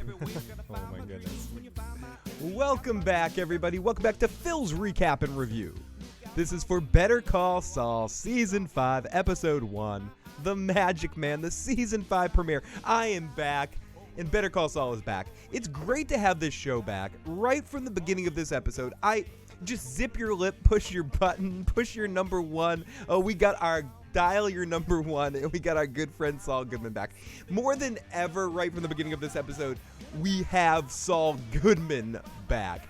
Oh my goodness. Welcome back, everybody. Welcome back to Phil's Recap and Review. This is for Better Call Saul, Season 5, Episode 1, The Magic Man, the Season 5 premiere. I am back, and Better Call Saul is back. It's great to have this show back. Right from the beginning of this episode, I just zip your lip, push your button, push your number one. Oh, we got our dial your number one, and we got our good friend Saul Goodman back. More than ever, right from the beginning of this episode, we have Saul Goodman back.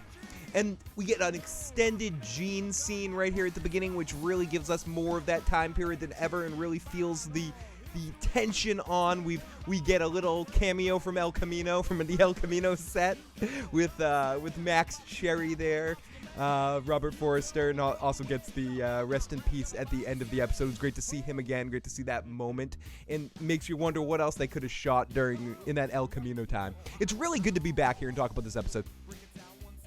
And we get an extended Gene scene right here at the beginning, which really gives us more of that time period than ever and really feels the tension on. We get a little cameo from El Camino, from the El Camino set with Max Cherry there. Robert Forrester, and also gets the rest in peace at the end of the episode. It's great to see him again, great to see that moment, and makes you wonder what else they could have shot in that El Camino time. It's really good to be back here and talk about this episode.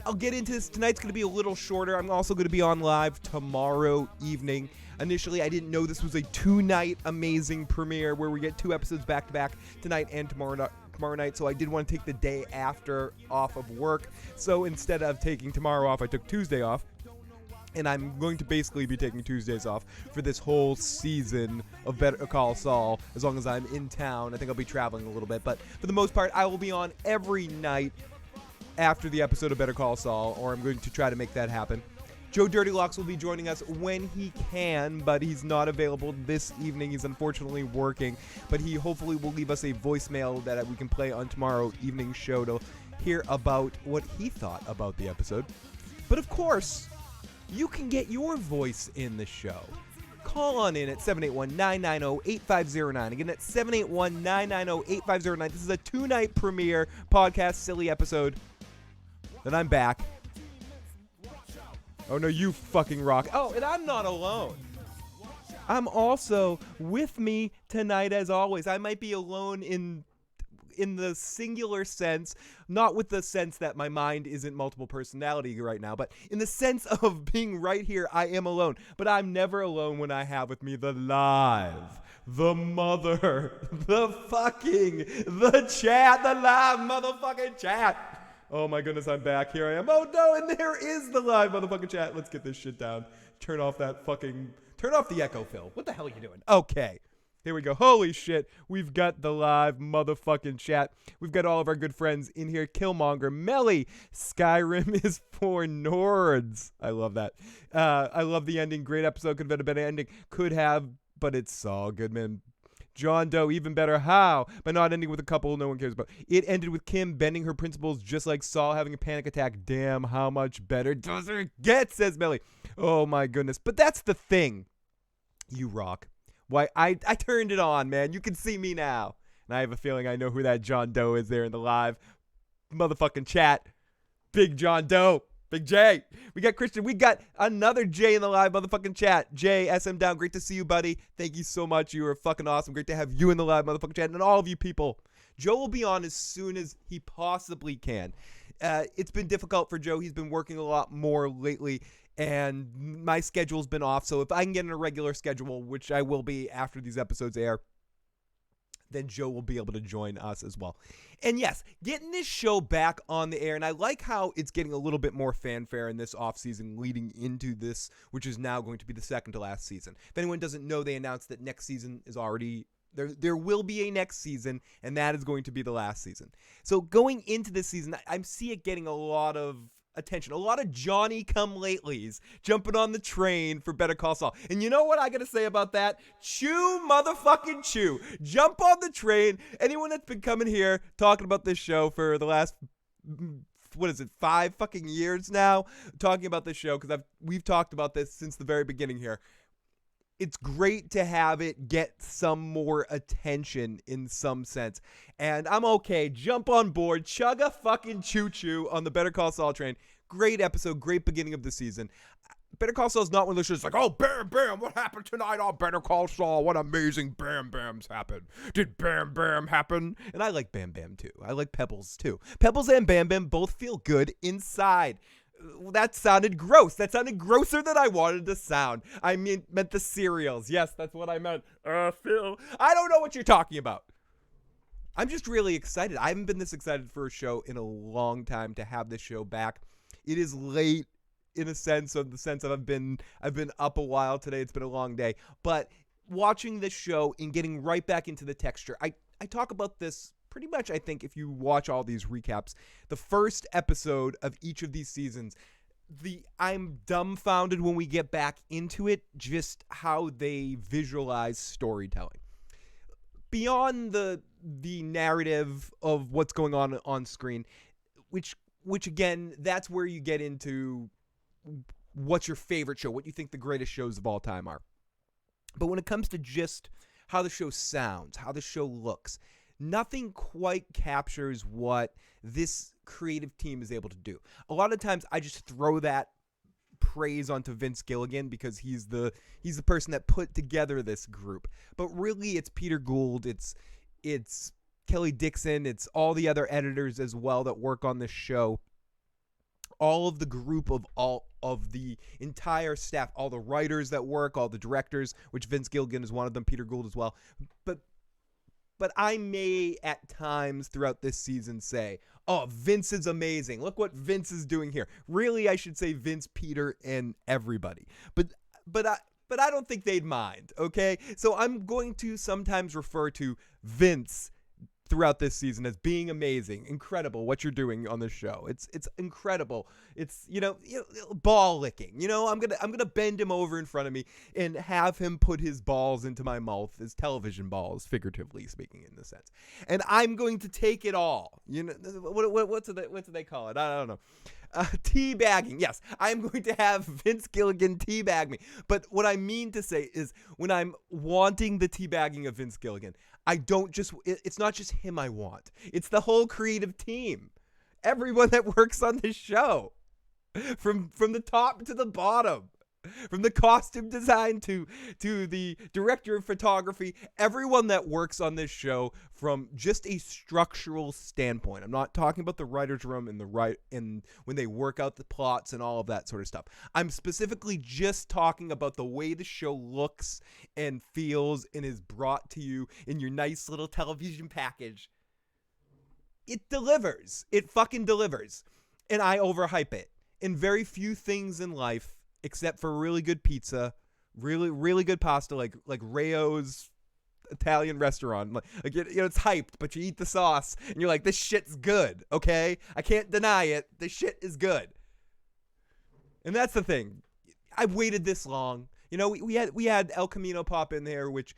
I'll get into this. Tonight's going to be a little shorter. I'm also going to be on live tomorrow evening. Initially, I didn't know this was a 2-night amazing premiere where we get 2 episodes back-to-back tonight and tomorrow night, so I did want to take the day after off of work. So instead of taking tomorrow off, I took Tuesday off. And I'm going to basically be taking Tuesdays off for this whole season of Better Call Saul, as long as I'm in town. I think I'll be traveling a little bit, but for the most part, I will be on every night after the episode of Better Call Saul, or I'm going to try to make that happen. Joe Dirty Locks will be joining us when he can, but he's not available this evening. He's unfortunately working, but he hopefully will leave us a voicemail that we can play on tomorrow evening's show to hear about what he thought about the episode. But of course, you can get your voice in the show. Call on in at 781-990-8509. Again, that's 781-990-8509. This is a 2-night premiere podcast, silly episode. Then I'm back. Oh, no, you fucking rock. Oh, and I'm not alone. I'm also with me tonight, as always. I might be alone in the singular sense, not with the sense that my mind isn't multiple personality right now, but in the sense of being right here, I am alone. But I'm never alone when I have with me the live, the mother, the chat, the live motherfucking chat. Oh my goodness, I'm back. Here I am. Oh no, and there is the live motherfucking chat. Let's get this shit down. Turn off the echo, Phil. What the hell are you doing? Okay. Here we go. Holy shit. We've got the live motherfucking chat. We've got all of our good friends in here. Killmonger, Melly, Skyrim is for Nords. I love that. I love the ending. Great episode. Could have been a better ending. Could have, but it's Saul Goodman. John Doe, even better. How? By not ending with a couple no one cares about. It ended with Kim bending her principles just like Saul having a panic attack. Damn, how much better does it get, says Melly. Oh my goodness. But that's the thing. You rock. Why, I turned it on, man. You can see me now. And I have a feeling I know who that John Doe is there in the live motherfucking chat. Big John Doe. Big J. We got Christian. We got another J in the live motherfucking chat. Jay, SM Down. Great to see you, buddy. Thank you so much. You are fucking awesome. Great to have you in the live motherfucking chat. And all of you people. Joe will be on as soon as he possibly can. It's been difficult for Joe. He's been working a lot more lately. And my schedule's been off. So if I can get in a regular schedule, which I will be after these episodes air, then Joe will be able to join us as well. And yes, getting this show back on the air, and I like how it's getting a little bit more fanfare in this offseason leading into this, which is now going to be the second to last season. If anyone doesn't know, they announced that next season is already there will be a next season, and that is going to be the last season. So going into this season, I see it getting a lot of attention. A lot of Johnny-come-latelys jumping on the train for Better Call Saul. And you know what I got to say about that? Chew, motherfucking chew. Jump on the train. Anyone that's been coming here talking about this show for the last, 5 fucking years now, talking about this show, because we've talked about this since the very beginning here. It's great to have it get some more attention in some sense. And I'm okay. Jump on board. Chug a fucking choo-choo on the Better Call Saul train. Great episode. Great beginning of the season. Better Call Saul is not one of those shows like, oh, Bam Bam, what happened tonight on Better Call Saul? What amazing Bam Bams happened. Did Bam Bam happen? And I like Bam Bam too. I like Pebbles too. Pebbles and Bam Bam both feel good inside. That sounded gross. That sounded grosser than I wanted to sound. I meant the cereals. Yes, that's what I meant. Phil, I don't know what you're talking about. I'm just really excited. I haven't been this excited for a show in a long time to have this show back. It is late in a sense of I've been up a while today. It's been a long day, but watching this show and getting right back into the texture. I talk about this pretty much, I think, if you watch all these recaps, the first episode of each of these seasons, I'm dumbfounded when we get back into it, just how they visualize storytelling. Beyond the narrative of what's going on screen, which again, that's where you get into what's your favorite show, what you think the greatest shows of all time are. But when it comes to just how the show sounds, how the show looks, nothing quite captures what this creative team is able to do. A lot of times I just throw that praise onto Vince Gilligan because he's the person that put together this group. But really it's Peter Gould, it's Kelly Dixon, it's all the other editors as well that work on this show. All of the group of all of the entire staff, all the writers that work, all the directors, which Vince Gilligan is one of them, Peter Gould as well. But I may at times throughout this season say, oh, Vince is amazing. Look what Vince is doing here. Really, I should say Vince, Peter, and everybody. But I don't think they'd mind, okay? So I'm going to sometimes refer to Vince throughout this season as being amazing, incredible what you're doing on this show. It's incredible. It's ball licking. I'm gonna bend him over in front of me and have him put his balls into my mouth, his television balls, figuratively speaking, in the sense. And I'm going to take it all. What do they call it? I don't know. Teabagging. Yes, I'm going to have Vince Gilligan teabag me. But what I mean to say is when I'm wanting the teabagging of Vince Gilligan, it's not just him I want. It's the whole creative team. Everyone that works on this show. From the top to the bottom. From the costume design to the director of photography, everyone that works on this show from just a structural standpoint. I'm not talking about the writer's room and when they work out the plots and all of that sort of stuff. I'm specifically just talking about the way the show looks and feels and is brought to you in your nice little television package. It delivers. It fucking delivers. And I overhype it. And very few things in life, except for really good pizza, really, really good pasta, like Rayo's Italian restaurant. Like it's hyped, but you eat the sauce, and you're like, this shit's good, okay? I can't deny it. This shit is good. And that's the thing. I've waited this long. We had El Camino pop in there, which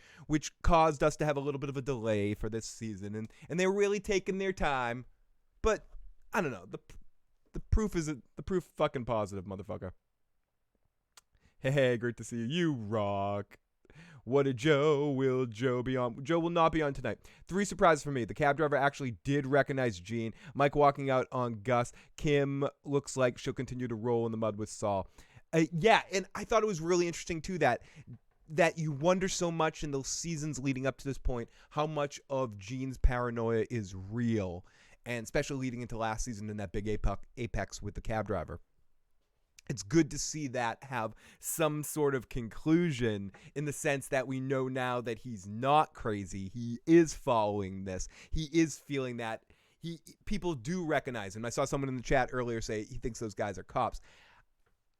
caused us to have a little bit of a delay for this season, and they were really taking their time. But I don't know. The proof fucking positive, motherfucker. Hey, great to see you. You rock. What a Joe. Will Joe be on? Joe will not be on tonight. 3 surprises for me. The cab driver actually did recognize Gene. Mike walking out on Gus. Kim looks like she'll continue to roll in the mud with Saul. Yeah, and I thought it was really interesting, too, that you wonder so much in those seasons leading up to this point how much of Gene's paranoia is real, and especially leading into last season in that big apex with the cab driver. It's good to see that have some sort of conclusion in the sense that we know now that he's not crazy. He is following this. He is feeling that. People do recognize him. I saw someone in the chat earlier say he thinks those guys are cops.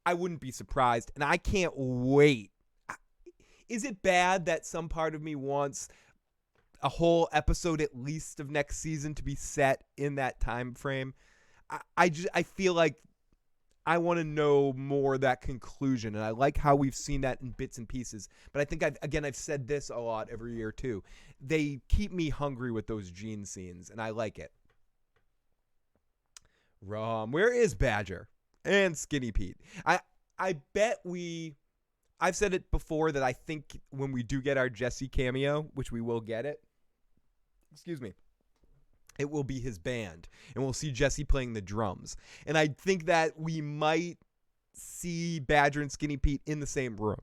I wouldn't be surprised, and I can't wait. Is it bad that some part of me wants a whole episode at least of next season to be set in that time frame? I feel like I want to know more of that conclusion, and I like how we've seen that in bits and pieces. But I think I've said this a lot every year too. They keep me hungry with those Gene scenes, and I like it. Where is Badger and Skinny Pete? I bet I've said it before that I think when we do get our Jesse cameo, which we will get it. Excuse me. It will be his band, and we'll see Jesse playing the drums. And I think that we might see Badger and Skinny Pete in the same room.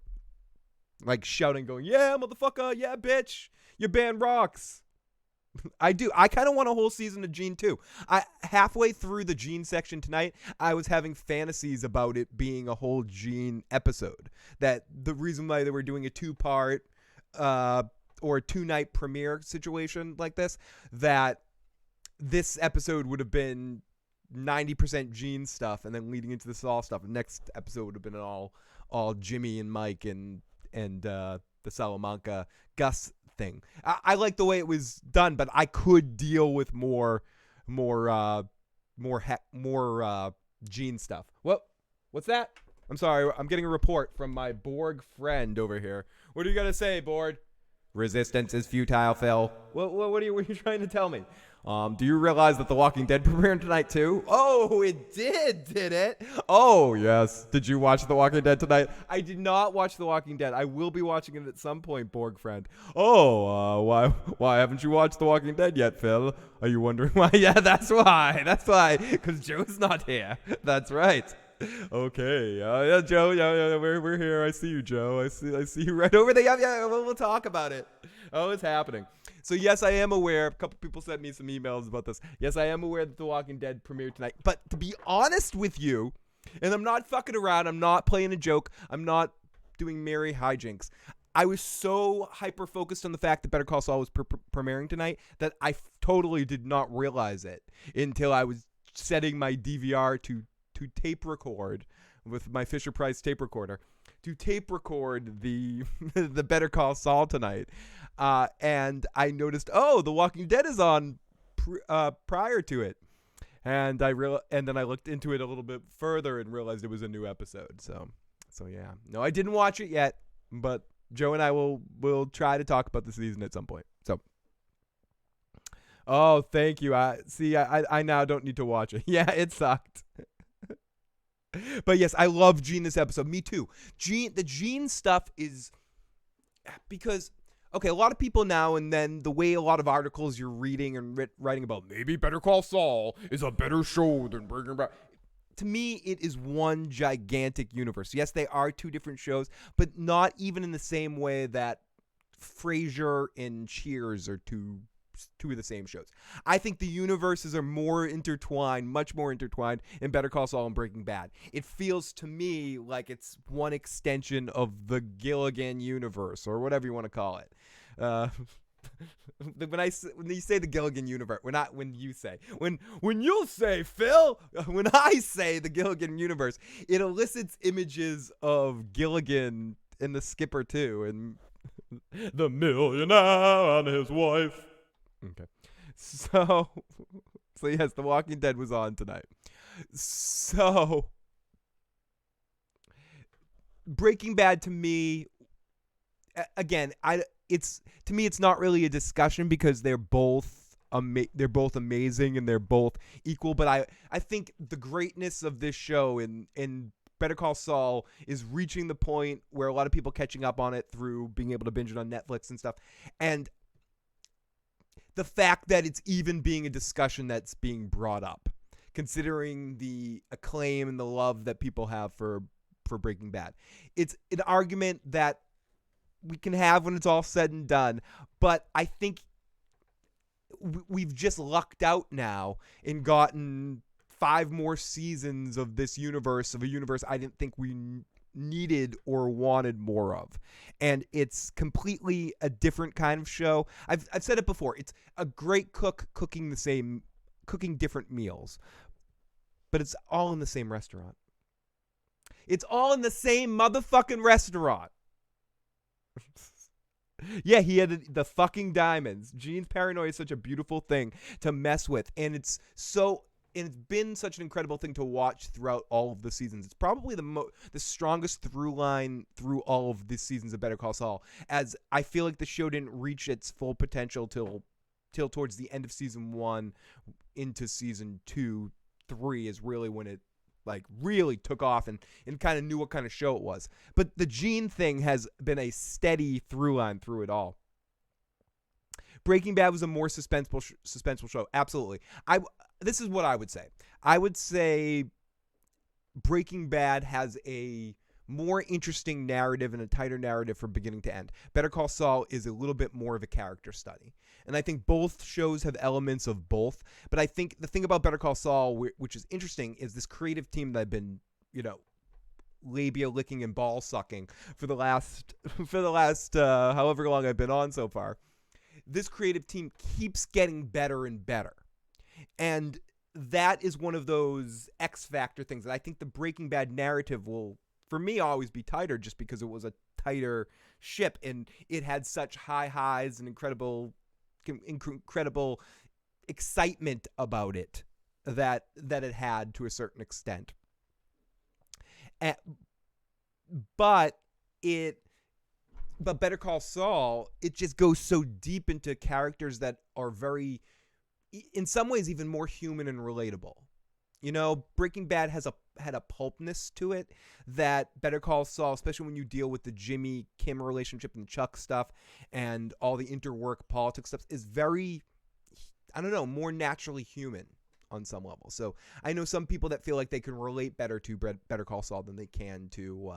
Like shouting, going, yeah, motherfucker, yeah, bitch, your band rocks. I do. I kind of want a whole season of Gene, too. Halfway through the Gene section tonight, I was having fantasies about it being a whole Gene episode. That the reason why they were doing a 2-part or a 2-night premiere situation like this, that this episode would have been 90% Gene stuff, and then leading into the Saul stuff. The next episode would have been all Jimmy and Mike and the Salamanca Gus thing. I like the way it was done, but I could deal with more Gene stuff. What's that? I'm sorry, I'm getting a report from my Borg friend over here. What are you gonna say, Borg? Resistance is futile, Phil. What are you trying to tell me? Do you realize that The Walking Dead premiered tonight too? Oh, it did it? Oh, yes. Did you watch The Walking Dead tonight? I did not watch The Walking Dead. I will be watching it at some point, Borg friend. Oh, why haven't you watched The Walking Dead yet, Phil? Are you wondering why? Yeah, that's why. Because Joe's not here. That's right. Okay, yeah, Joe, yeah, we're here. I see you, Joe. I see you right over there. Yeah, we'll talk about it. Oh, it's happening. So yes, I am aware. A couple people sent me some emails about this. Yes, I am aware that The Walking Dead premiered tonight. But to be honest with you, and I'm not fucking around. I'm not playing a joke. I'm not doing merry hijinks. I was so hyper focused on the fact that Better Call Saul was premiering tonight that I totally did not realize it until I was setting my DVR to tape record with my Fisher-Price tape recorder to tape record the the Better Call Saul tonight, and I noticed, The Walking Dead is on prior to it, and then I looked into it a little bit further and realized it was a new episode. So yeah, no, I didn't watch it yet, but Joe and I will try to talk about the season at some point. So. Oh, thank you. I now don't need to watch it. Yeah, it sucked. But yes, I love Gene this episode. Me too. The Gene stuff is because, okay, a lot of people now and then, the way a lot of articles you're reading and writing about maybe Better Call Saul is a better show than Breaking Bad. To me, it is one gigantic universe. Yes, they are two different shows, but not even in the same way that Frasier and Cheers are two of the same shows. I think the universes are more intertwined, much more intertwined in Better Call Saul and Breaking Bad. It feels to me like it's one extension of the Gilligan universe, or whatever you want to call it. When you say the Gilligan universe, when you say Phil, when I say the Gilligan universe, it elicits images of Gilligan and the Skipper too, and the millionaire and his wife. Okay, so yes, The Walking Dead was on tonight. So Breaking Bad, to me, again, it's not really a discussion because they're both amazing and they're both equal. But I think the greatness of this show in Better Call Saul is reaching the point where a lot of people catching up on it through being able to binge it on Netflix and stuff, and the fact that it's even being a discussion that's being brought up, considering the acclaim and the love that people have for Breaking Bad. It's an argument that we can have when it's all said and done, but I think we've just lucked out now and gotten 5 more seasons of this universe, of a universe I didn't think we needed or wanted more of. And it's completely a different kind of show. I've said it before. It's a great cook cooking different meals, but it's all in the same restaurant. It's all in the same motherfucking restaurant. Yeah, he had the fucking diamonds. Gene's paranoia is such a beautiful thing to mess with, and it's been such an incredible thing to watch throughout all of the seasons. It's probably the strongest through line through all of the seasons of Better Call Saul, as I feel like the show didn't reach its full potential till towards the end of season 1 into season 2, 3 is really when it really took off and kind of knew what kind of show it was. But the Gene thing has been a steady through line through it all. Breaking Bad was a more suspenseful show. Absolutely. This is what I would say. I would say Breaking Bad has a more interesting narrative and a tighter narrative from beginning to end. Better Call Saul is a little bit more of a character study. And I think both shows have elements of both. But I think the thing about Better Call Saul, which is interesting, is this creative team that I've been, labia licking and ball sucking for the last however long I've been on so far. This creative team keeps getting better and better. And that is one of those X factor things that I think the Breaking Bad narrative will, for me, always be tighter just because it was a tighter ship and it had such high highs and incredible excitement about it that it had to a certain extent. But Better Call Saul, it just goes so deep into characters that are very, in some ways, even more human and relatable. You know, Breaking Bad had a pulpness to it that Better Call Saul, especially when you deal with the Jimmy Kim relationship and Chuck stuff and all the interwork politics stuff, is very, I don't know, more naturally human on some level. So I know some people that feel like they can relate better to Better Call Saul than they can to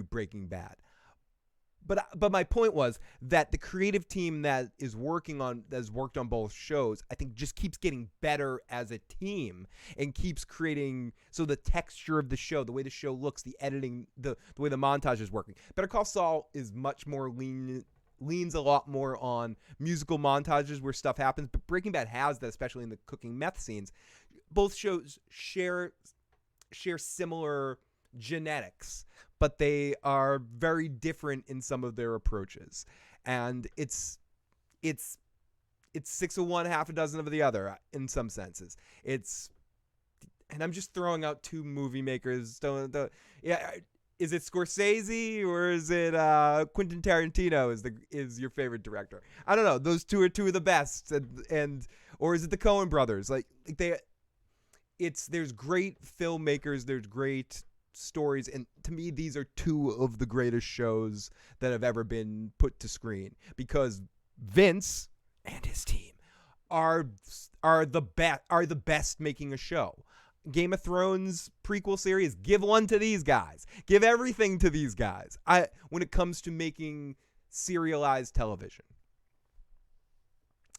Breaking Bad. But my point was that the creative team that has worked on both shows, I think just keeps getting better as a team and keeps creating, so the texture of the show, the way the show looks, the editing, the way the montage is working. Better Call Saul is much more leans a lot more on musical montages where stuff happens, but Breaking Bad has that, especially in the cooking meth scenes. Both shows share similar genetics, but they are very different in some of their approaches, and it's 6 of one, half a dozen of the other in some senses. And I'm just throwing out two movie makers. Is it Scorsese or is it Quentin Tarantino is your favorite director? I don't know. Those two are two of the best, and or is it the Coen brothers? There's great filmmakers, there's great stories, and to me these are two of the greatest shows that have ever been put to screen, because Vince and his team are the best making a show. Game of Thrones prequel series, give one to these guys. Give everything to these guys. When it comes to making serialized television,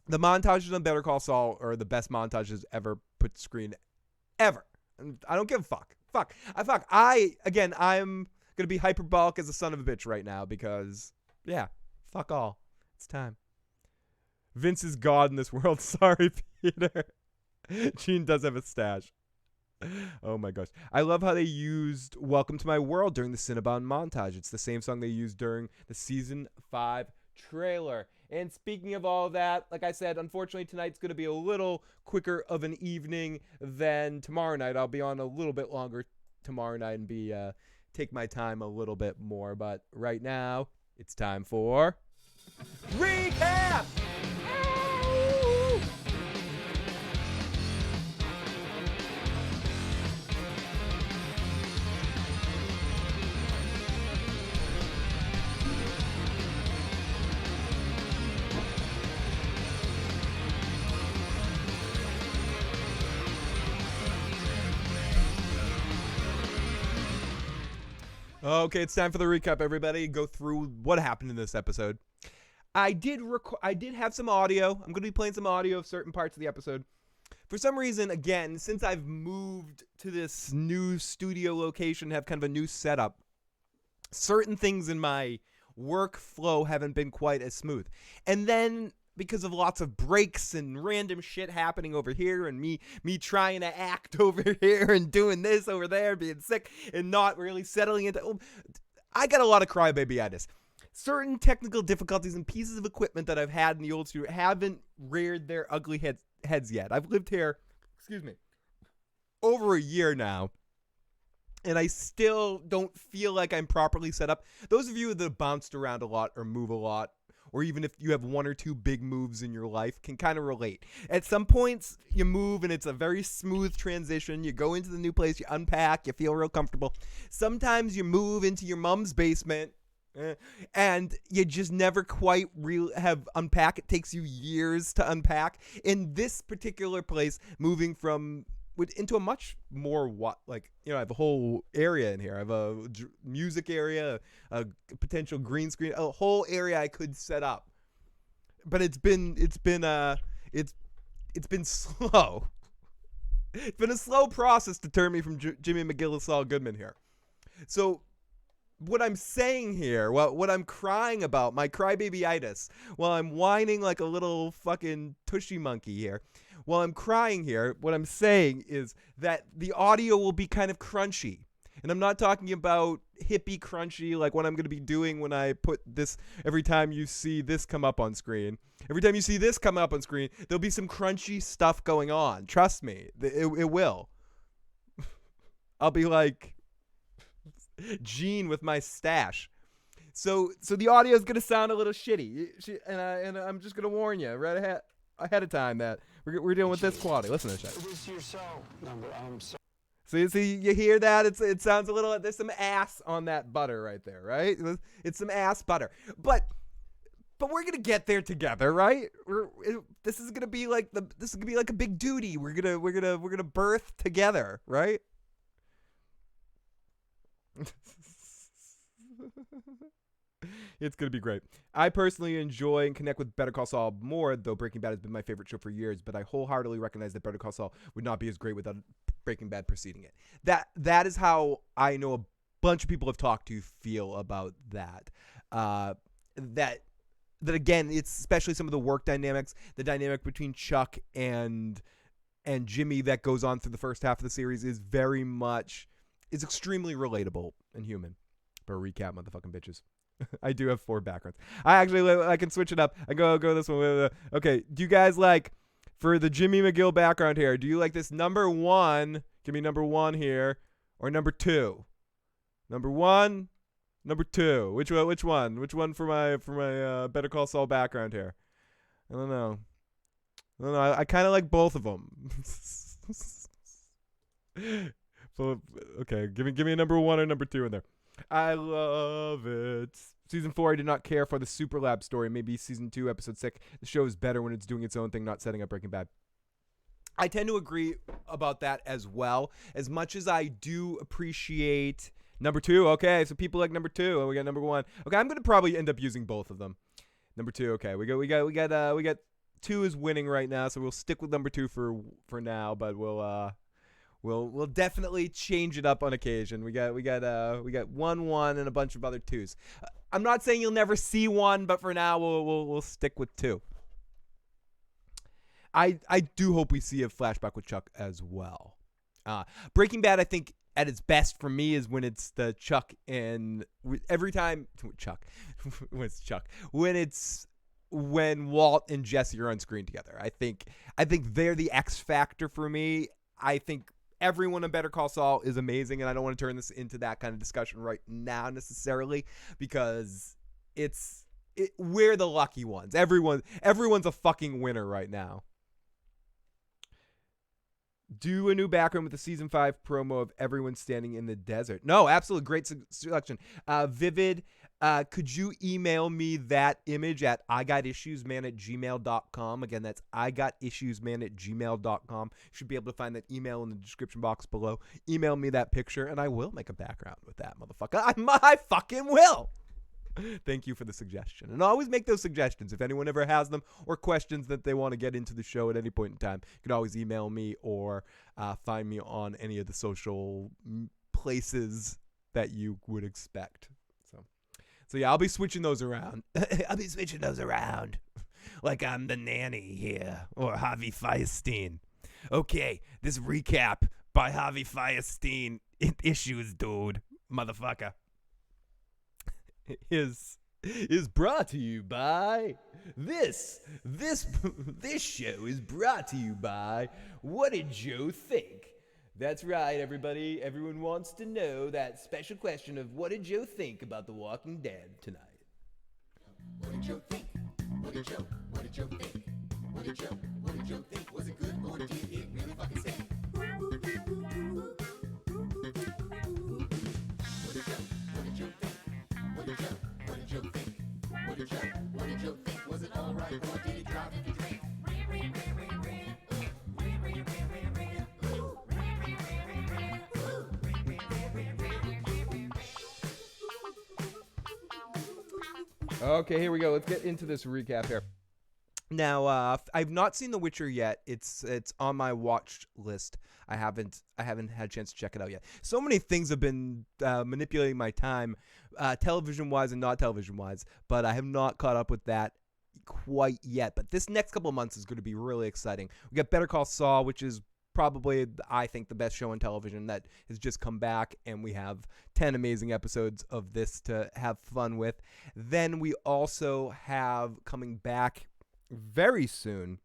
the montages on Better Call Saul are the best montages ever put to screen, ever. I don't give a fuck. I'm gonna be hyperbolic as a son of a bitch right now because, yeah, fuck all. It's time. Vince is God in this world. Sorry, Peter. Gene does have a stash. Oh my gosh. I love how they used Welcome to My World during the Cinnabon montage. It's the same song they used during the season 5 trailer. And speaking of all that, like I said, unfortunately tonight's going to be a little quicker of an evening than tomorrow night. I'll be on a little bit longer tomorrow night and take my time a little bit more. But right now, it's time for Recap! Okay, it's time for the recap, everybody. Go through what happened in this episode. I did have some audio. I'm going to be playing some audio of certain parts of the episode. For some reason, again, since I've moved to this new studio location, have kind of a new setup, certain things in my workflow haven't been quite as smooth. And then, because of lots of breaks and random shit happening over here and me trying to act over here and doing this over there, being sick and not really settling into, I got a lot of crybaby-itis. Certain technical difficulties and pieces of equipment that I've had in the old studio haven't reared their ugly heads yet. I've lived here, over a year now, and I still don't feel like I'm properly set up. Those of you that have bounced around a lot or move a lot, or even if you have one or two big moves in your life, can kind of relate. At some points, you move and it's a very smooth transition. You go into the new place, you unpack, you feel real comfortable. Sometimes you move into your mom's basement, and you just never quite have unpack. It takes you years to unpack. In this particular place, moving into a much more I have a whole area in here. I have a music area, a potential green screen, a whole area I could set up. But it's been slow. It's been a slow process to turn me from Jimmy McGill to Saul Goodman here. So what I'm saying here, what I'm crying about, my crybaby-itis, while I'm whining like a little fucking tushy monkey here, while I'm crying here, what I'm saying is that the audio will be kind of crunchy. And I'm not talking about hippie crunchy like what I'm going to be doing when I put this, every time you see this come up on screen. Every time you see this come up on screen, there'll be some crunchy stuff going on. Trust me, it will. I'll be like Gene with my stash. So the audio is going to sound a little shitty. And I'm just going to warn you right ahead of time that we're dealing with this quality. Listen to this shit. It was your cell number. I'm sorry. So you hear that? It sounds a little. There's some ass on that butter right there, right? It's some ass butter, but we're gonna get there together, right? This is gonna be like a big duty. We're gonna birth together, right? It's going to be great. I personally enjoy and connect with Better Call Saul more, though Breaking Bad has been my favorite show for years, but I wholeheartedly recognize that Better Call Saul would not be as great without Breaking Bad preceding it. That is how I know a bunch of people have talked to feel about that. That again, it's especially some of the work dynamics, the dynamic between Chuck and Jimmy that goes on through the first half of the series is extremely relatable and human. For a recap, motherfucking bitches. I do have 4 backgrounds. I can switch it up. I go this one. Okay, do you guys like, for the Jimmy McGill background here, do you like this number 1? Give me number 1 here, or number 2? Number 1, number 2. Which one? Which one for my Better Call Saul background here? I don't know. I kind of like both of them. So, okay, give me a number 1 or number 2 in there. I love it. Season 4, I did not care for the Super Lab story. Maybe season 2, episode 6. The show is better when it's doing its own thing, not setting up Breaking Bad. I tend to agree about that as well. As much as I do appreciate number 2. Okay, so people like number 2. Oh, we got number 1. Okay, I'm gonna probably end up using both of them. Number 2. Okay, we got 2 is winning right now, so we'll stick with number 2 for now. But We'll definitely change it up on occasion. We got 1 and a bunch of other 2s. I'm not saying you'll never see 1, but for now we'll stick with 2. I do hope we see a flashback with Chuck as well. Breaking Bad, I think at its best for me is when it's the Chuck and every time Chuck when Walt and Jesse are on screen together. I think they're the X factor for me. I think everyone in Better Call Saul is amazing, and I don't want to turn this into that kind of discussion right now necessarily, because we're the lucky ones. Everyone's a fucking winner right now. Do a new background with the season 5 promo of everyone standing in the desert. No, absolutely great selection. Vivid. Could you email me that image at igotissuesman@gmail.com? Again, that's igotissuesman@gmail.com. You should be able to find that email in the description box below. Email me that picture, and I will make a background with that, motherfucker. I fucking will. Thank you for the suggestion. And always make those suggestions. If anyone ever has them or questions that they want to get into the show at any point in time, you can always email me or find me on any of the social places that you would expect. So yeah, I'll be switching those around. Like I'm the nanny here, or Harvey Fierstein. Okay, this recap by Harvey Fierstein, issues, dude, motherfucker, is brought to you by this show is brought to you by What Did Joe Think? That's right, everybody. Everyone wants to know that special question of what did Joe think about The Walking Dead tonight? What did Joe think? What did Joe think? What did Joe think? Was it good or did it really fucking stink? What did Joe think? What did Joe think? Was it alright or did it drive you to drink? Okay, here we go. Let's get into this recap here. Now, I've not seen The Witcher yet. It's on my watch list. I haven't had a chance to check it out yet. So many things have been manipulating my time, television-wise and not television-wise, but I have not caught up with that quite yet. But this next couple of months is going to be really exciting. We got Better Call Saul, which is probably, I think, the best show on television that has just come back, and we have 10 amazing episodes of this to have fun with. Then we also have coming back very soon.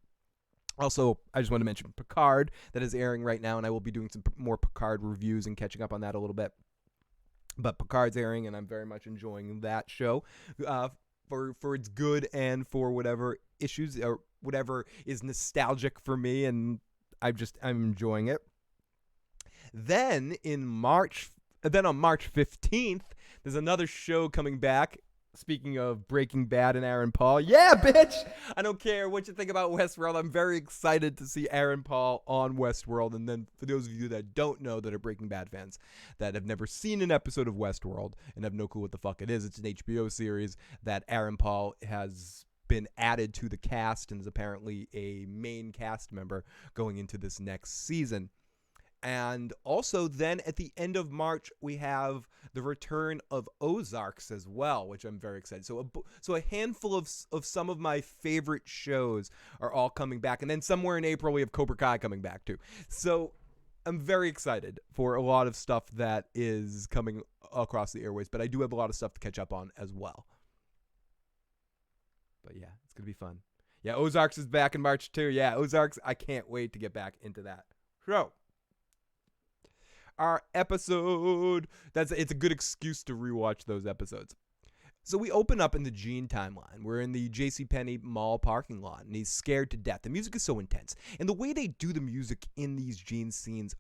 Also, I just want to mention Picard, that is airing right now, and I will be doing some more Picard reviews and catching up on that a little bit. But Picard's airing, and I'm very much enjoying that show for its good and for whatever issues or whatever is nostalgic for me, and I'm enjoying it. Then on March 15th, there's another show coming back. Speaking of Breaking Bad and Aaron Paul, yeah, bitch! I don't care what you think about Westworld. I'm very excited to see Aaron Paul on Westworld. And then for those of you that don't know, that are Breaking Bad fans, that have never seen an episode of Westworld and have no clue what the fuck it is, it's an HBO series that Aaron Paul has been added to the cast and is apparently a main cast member going into this next season. And also then at the end of March, we have the return of Ozarks as well, which I'm very excited. So a handful of some of my favorite shows are all coming back. And then somewhere in April, we have Cobra Kai coming back too. So I'm very excited for a lot of stuff that is coming across the airways, but I do have a lot of stuff to catch up on as well. But yeah, it's going to be fun. Yeah, Ozarks is back in March too. Yeah, Ozarks, I can't wait to get back into that. So, our episode, it's a good excuse to rewatch those episodes. So we open up in the Gene timeline. We're in the JCPenney mall parking lot, and he's scared to death. The music is so intense. And the way they do the music in these Gene scenes,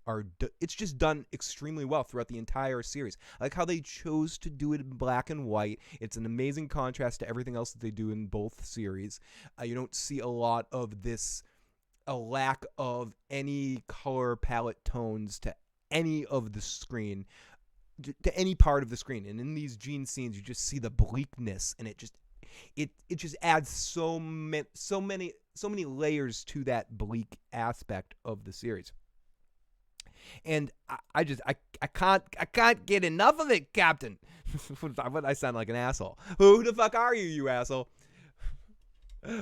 it's just done extremely well throughout the entire series. I like how they chose to do it in black and white. It's an amazing contrast to everything else that they do in both series. You don't see a lot of a lack of any color palette tones to any of the screen, to any part of the screen. And in these Gene scenes, you just see the bleakness, and it just adds so many layers to that bleak aspect of the series. And I can't get enough of it, Captain. What, I sound like an asshole. Who the fuck are you, you asshole?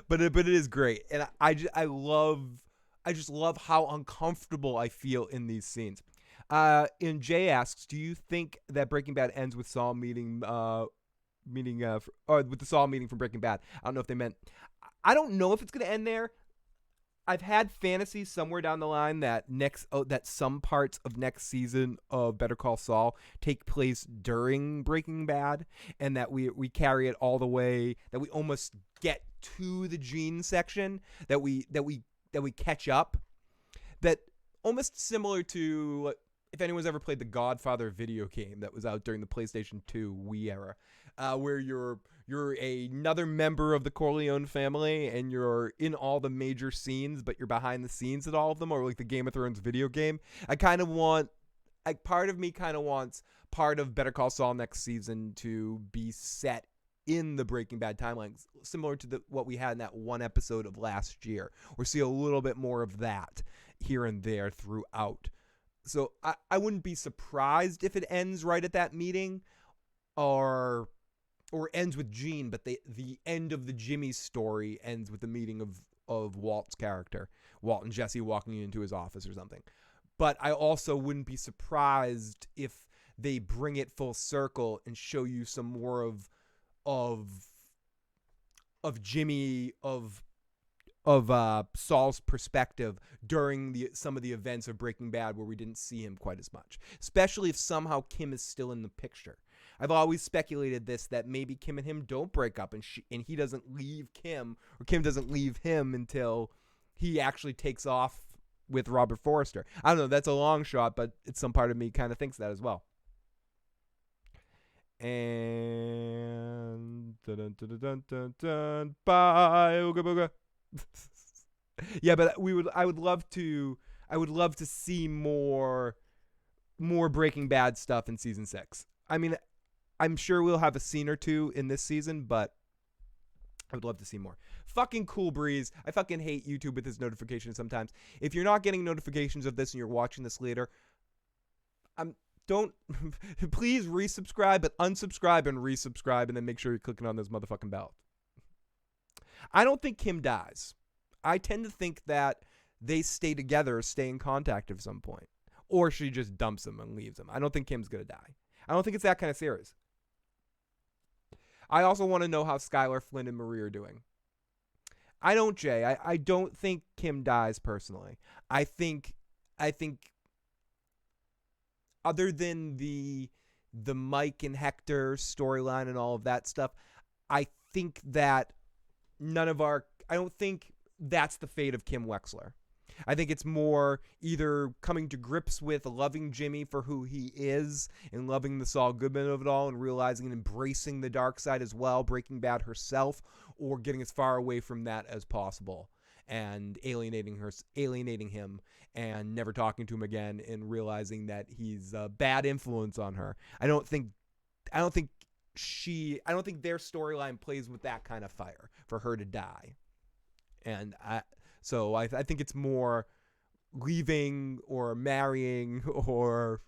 But it is great, and I just love how uncomfortable I feel in these scenes. And Jay asks, do you think that Breaking Bad ends with Saul meeting or with the Saul meeting from Breaking Bad? I don't know if they meant. I don't know if it's going to end there. I've had fantasies somewhere down the line that that some parts of next season of Better Call Saul take place during Breaking Bad, and that we carry it all the way, that we almost get to the Gene section, that we catch up, that almost similar to, if anyone's ever played the Godfather video game that was out during the PlayStation 2 Wii era, where you're another member of the Corleone family and you're in all the major scenes, but you're behind the scenes at all of them, or like the Game of Thrones video game. Part of me kind of wants part of Better Call Saul next season to be set in the Breaking Bad timeline, similar to what we had in that one episode of last year. We'll see a little bit more of that here and there throughout. So I wouldn't be surprised if it ends right at that meeting, or ends with Gene, but the end of the Jimmy story ends with the meeting of Walt's character, Walt and Jesse walking into his office or something. But I also wouldn't be surprised if they bring it full circle and show you some more of Jimmy, of Saul's perspective during some of the events of Breaking Bad, where we didn't see him quite as much, especially if somehow Kim is still in the picture. I've always speculated that maybe Kim and him don't break up, and he doesn't leave Kim, or Kim doesn't leave him until he actually takes off with Robert Forrester. I don't know, that's a long shot, but it's some part of me kind of thinks that as well. And bye, ooga booga. Yeah, but I would love to see more Breaking Bad stuff in season 6. I mean, I'm sure we'll have a scene or two in this season, but I would love to see more. Fucking Cool Breeze. I fucking hate YouTube with its notifications sometimes. If you're not getting notifications of this and you're watching this later, don't please resubscribe, but unsubscribe and resubscribe, and then make sure you're clicking on those motherfucking bells. I don't think Kim dies. I tend to think that they stay together, stay in contact at some point, or she just dumps him and leaves him. I don't think Kim's gonna die. I don't think it's that kind of serious. I also want to know how Skylar, Flynn, and Marie are doing. I don't, Jay. I don't think Kim dies personally. I think other than the Mike and Hector storyline and all of that stuff, I think that I don't think that's the fate of Kim Wexler. I think it's more either coming to grips with loving Jimmy for who he is and loving the Saul Goodman of it all and realizing and embracing the dark side as well, Breaking Bad herself, or getting as far away from that as possible and alienating him and never talking to him again and realizing that he's a bad influence on her. I don't think their storyline plays with that kind of fire for her to die. And I think it's more leaving or marrying or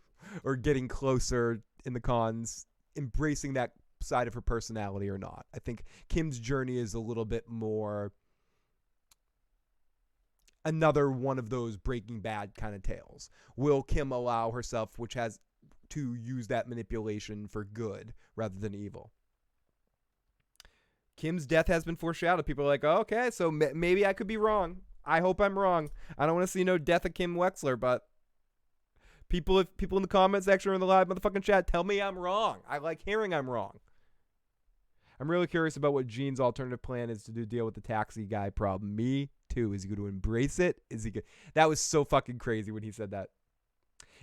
getting closer in the cons, embracing that side of her personality or not. I think Kim's journey is a little bit more another one of those Breaking Bad kind of tales. Will Kim allow herself, which has to use that manipulation for good rather than evil? Kim's death has been foreshadowed. People are like, oh, okay, so maybe I could be wrong. I hope I'm wrong. I don't want to see no death of Kim Wexler, but people in the comment section or in the live motherfucking chat, tell me I'm wrong. I like hearing I'm wrong. I'm really curious about what Gene's alternative plan is to deal with the taxi guy problem. Me too. Is he going to embrace it? Is he good? That was so fucking crazy when he said that.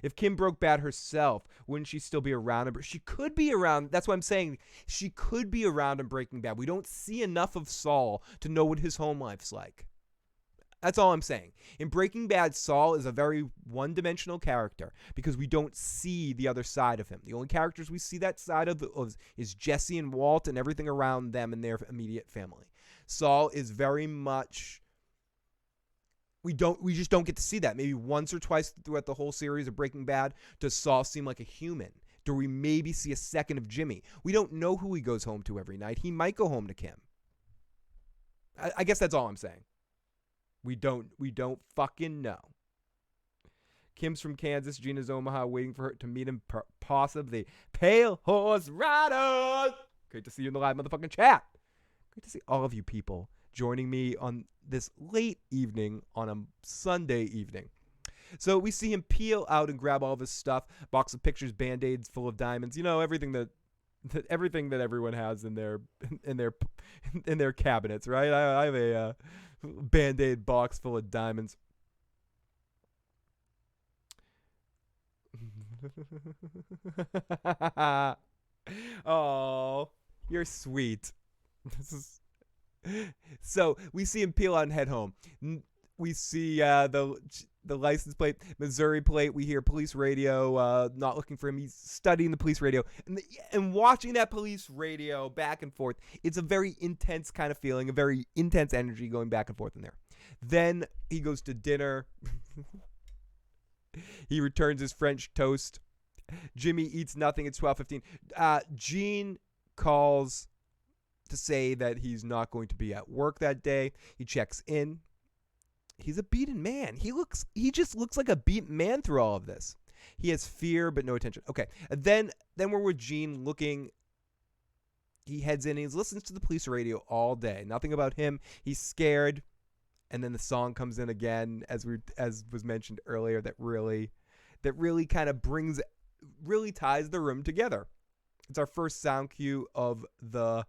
If Kim broke bad herself, wouldn't she still be around? She could be around. That's what I'm saying. She could be around in Breaking Bad. We don't see enough of Saul to know what his home life's like. That's all I'm saying. In Breaking Bad, Saul is a very one-dimensional character because we don't see the other side of him. The only characters we see that side of is Jesse and Walt and everything around them and their immediate family. Saul is very much... We just don't get to see that. Maybe once or twice throughout the whole series of Breaking Bad does Saul seem like a human. Do we maybe see a second of Jimmy? We don't know who he goes home to every night. He might go home to Kim. I guess that's all I'm saying. We don't fucking know. Kim's from Kansas. Gina's Omaha, waiting for her to meet him. Possibly. Pale Horse Riders. Great to see you in the live motherfucking chat. Great to see all of you people joining me on this late evening on a Sunday evening. So we see him peel out and grab all of his stuff. Box of pictures, Band-Aids full of diamonds. You know, everything that everyone has in their cabinets, right? I have a Band-Aid box full of diamonds. Oh, you're sweet. So we see him peel out and head home. We see the license plate, Missouri plate. We hear police radio, not looking for him. He's studying the police radio. And watching that police radio back and forth, it's a very intense kind of feeling, a very intense energy going back and forth in there. Then he goes to dinner. He returns his French toast. Jimmy eats nothing at 12:15. Gene calls to say that he's not going to be at work that day. He checks in. He's a beaten man. He just looks like a beaten man through all of this. He has fear but no attention. Okay. And then we're with Gene looking. He heads in and he listens to the police radio all day. Nothing about him. He's scared. And then the song comes in again, as was mentioned earlier, that really kind of really ties the room together. It's our first sound cue of the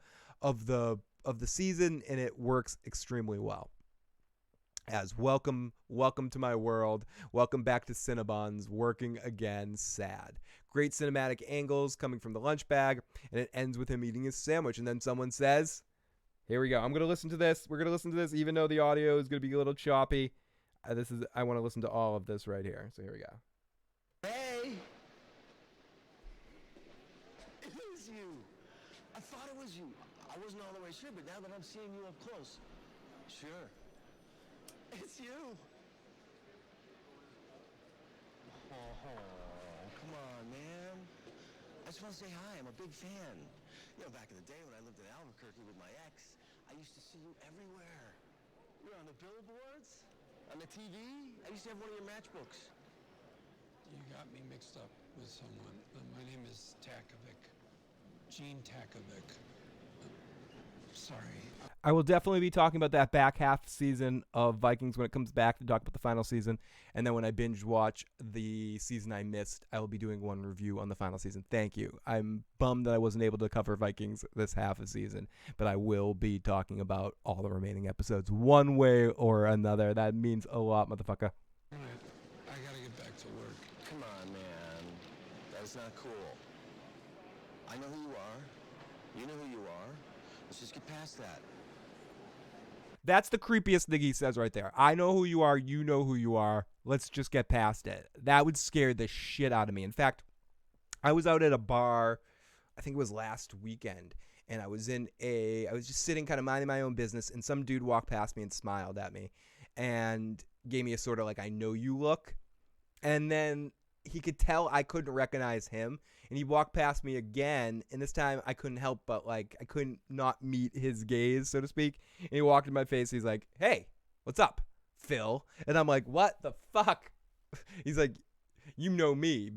season, and it works extremely well. As welcome to my world, welcome back to Cinnabons, working again, sad. Great cinematic angles coming from the lunch bag, and it ends with him eating his sandwich, and then someone says, here we go, we're going to listen to this, even though the audio is going to be a little choppy. I want to listen to all of this right here, so here we go. Hey! It is you! I thought it was you. I I wasn't all the way sure, but now that I'm seeing you up close, sure. It's you. Oh, come on, man. I just want to say hi. I'm a big fan. You know, back in the day when I lived in Albuquerque with my ex, I used to see you everywhere. You were on the billboards, on the TV. I used to have one of your matchbooks. You got me mixed up with someone. My name is Takovic. Gene Takovic. Sorry. I will definitely be talking about that back half season of Vikings when it comes back to talk about the final season. And then when I binge watch the season I missed, I will be doing one review on the final season. Thank you. I'm bummed that I wasn't able to cover Vikings this half of season, but I will be talking about all the remaining episodes one way or another. That means a lot, motherfucker. All right. I gotta get back to work. Come on, man. That is not cool. I know who you are. You know who you are. Let's just get past that. That's the creepiest thing he says right there. I know who you are. You know who you are. Let's just get past it. That would scare the shit out of me. In fact, I was out at a bar, I think it was last weekend, and I was just sitting kind of minding my own business, and some dude walked past me and smiled at me and gave me a sort of like, I know you look. And then he could tell I couldn't recognize him, and he walked past me again, and this time I couldn't help but, like, I couldn't not meet his gaze, so to speak. And he walked in my face, he's like, hey, what's up, Phil? And I'm like, what the fuck? He's like, you know me,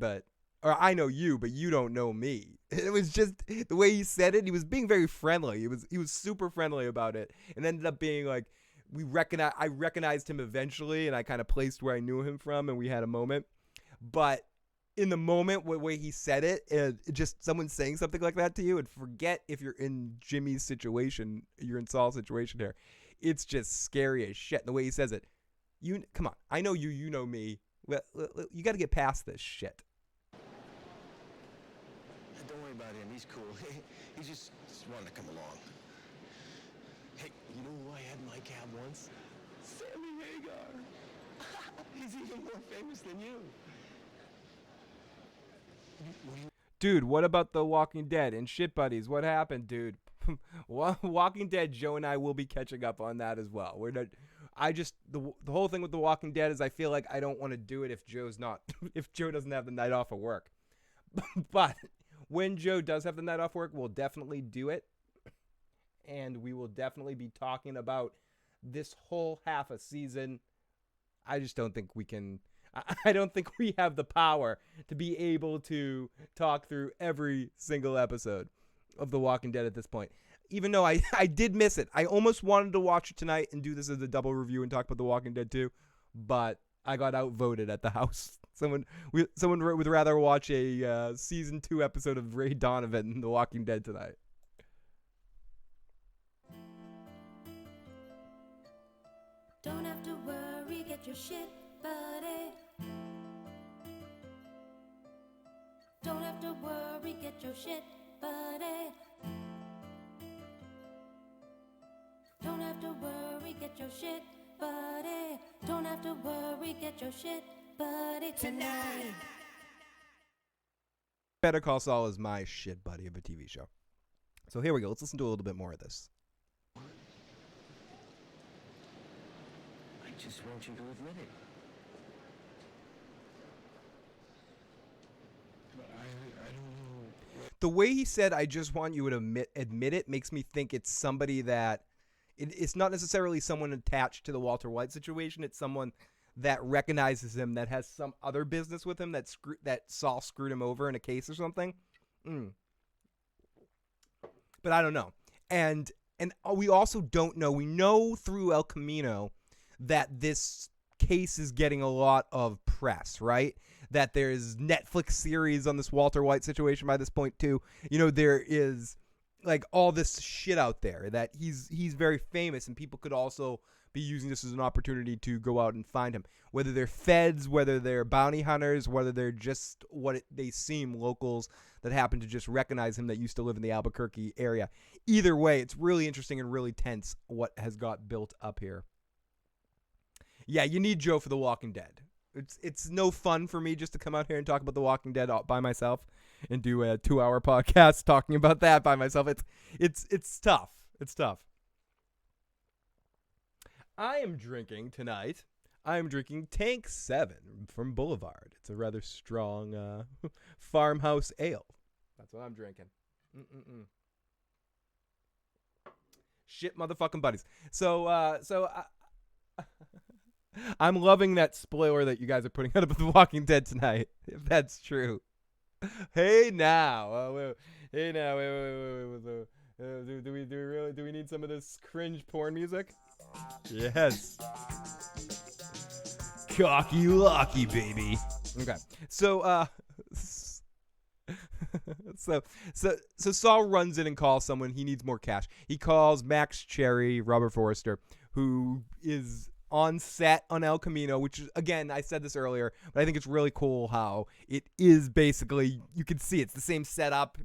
or I know you, but you don't know me. It was just the way he said it. He was being very friendly. He was super friendly about it, and ended up being like, I recognized him eventually, and I kind of placed where I knew him from, and we had a moment. But in the moment, the way he said it, just someone saying something like that to you, and forget if you're in Jimmy's situation, you're in Saul's situation here. It's just scary as shit. The way he says it, come on, I know you, you know me. You got to get past this shit. Don't worry about him. He's cool. He just wanted to come along. Hey, you know who I had in my cab once? Sammy Hagar. He's even more famous than you. Dude, what about The Walking Dead and Shit Buddies? What happened, dude? Walking Dead, Joe and I will be catching up on that as well. The whole thing with The Walking Dead is I feel like I don't want to do it if Joe doesn't have the night off of work. But when Joe does have the night off work, we'll definitely do it. And we will definitely be talking about this whole half a season. I just don't think we can. I don't think we have the power to be able to talk through every single episode of The Walking Dead at this point. Even though I did miss it. I almost wanted to watch it tonight and do this as a double review and talk about The Walking Dead too. But I got outvoted at the house. Someone would rather watch a season 2 episode of Ray Donovan than The Walking Dead tonight. Don't have to worry, get your shit, buddy. Don't have to worry, get your shit, buddy. Don't have to worry, get your shit, buddy. Don't have to worry, get your shit, buddy, tonight. Better Call Saul is my shit buddy of a TV show. So here we go. Let's listen to a little bit more of this. I just want you to admit it. But I don't know. The way he said, I just want you to admit it, makes me think it's somebody that... It's not necessarily someone attached to the Walter White situation. It's someone that recognizes him, that has some other business with him, that Saul screwed him over in a case or something. But I don't know. And we also don't know. We know through El Camino that this case is getting a lot of press, right? That there's Netflix series on this Walter White situation by this point too. You know, there is like all this shit out there that he's very famous, and people could also be using this as an opportunity to go out and find him. Whether they're feds, whether they're bounty hunters, whether they're just they seem locals that happen to just recognize him that used to live in the Albuquerque area. Either way, it's really interesting and really tense what has got built up here. Yeah, you need Joe for The Walking Dead. It's no fun for me just to come out here and talk about The Walking Dead all by myself and do a 2-hour podcast talking about that by myself. It's tough. It's tough. I am drinking tonight. I am drinking Tank 7 from Boulevard. It's a rather strong farmhouse ale. That's what I'm drinking. Shit, motherfucking buddies. So I'm loving that spoiler that you guys are putting out about The Walking Dead tonight, if that's true. Hey now, wait, do we need some of this cringe porn music? Yes. Cocky locky, baby. Okay. So so Saul runs in and calls someone. He needs more cash. He calls Max Cherry, Robert Forster, who is on set on El Camino, which is, again, I said this earlier, but I think it's really cool how it is basically, you can see it's the same setup.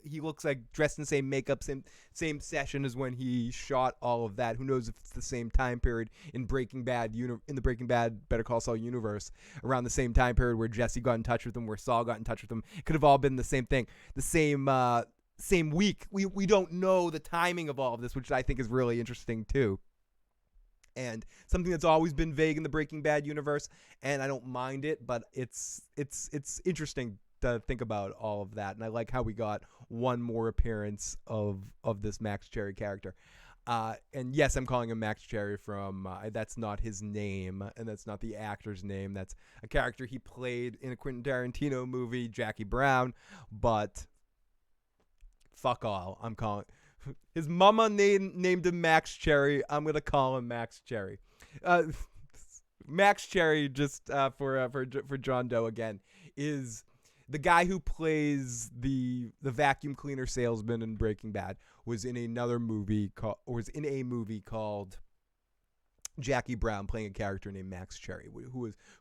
He looks like dressed in the same makeup, same session as when he shot all of that. Who knows if it's the same time period in Breaking Bad, in the Breaking Bad Better Call Saul universe, around the same time period where Jesse got in touch with him, where Saul got in touch with him. It could have all been the same thing, the same week. We don't know the timing of all of this, which I think is really interesting too. And something that's always been vague in the Breaking Bad universe, and I don't mind it, but it's interesting to think about all of that. And I like how we got one more appearance of this Max Cherry character. And yes, I'm calling him Max Cherry from that's not his name, and that's not the actor's name. That's a character he played in a Quentin Tarantino movie, Jackie Brown. But fuck all, I'm calling. His mama named him Max Cherry. I'm gonna call him Max Cherry. Max Cherry, just for John Doe again, is the guy who plays the vacuum cleaner salesman in Breaking Bad. Was in a movie called Jackie Brown, playing a character named Max Cherry,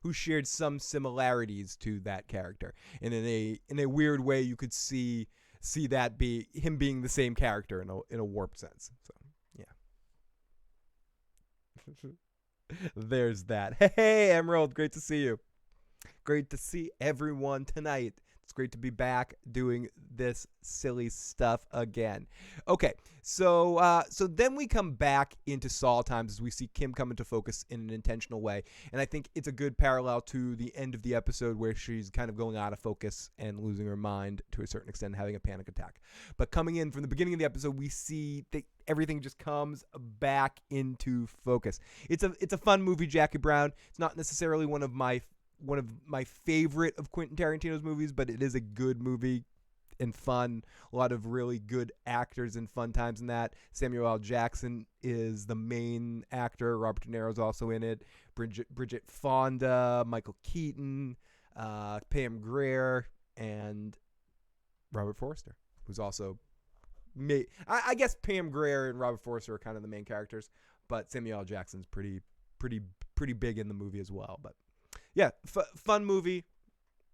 who shared some similarities to that character. And in a weird way, you could see that be him being the same character in a warped sense. So yeah. There's that. Hey Emerald, great to see you. Great to see everyone tonight. It's great to be back doing this silly stuff again. Okay, so then we come back into Saul times as we see Kim come into focus in an intentional way, and I think it's a good parallel to the end of the episode where she's kind of going out of focus and losing her mind to a certain extent, having a panic attack. But coming in from the beginning of the episode, we see that everything just comes back into focus. It's a fun movie, Jackie Brown. It's not necessarily one of my favorite of Quentin Tarantino's movies, but it is a good movie and fun. A lot of really good actors and fun times in that. Samuel L. Jackson is the main actor. Robert De Niro's also in it. Bridget Fonda, Michael Keaton, Pam Grier, and Robert Forster, who's also I guess Pam Grier and Robert Forster are kind of the main characters, but Samuel L. Jackson's pretty big in the movie as well. But yeah, fun movie.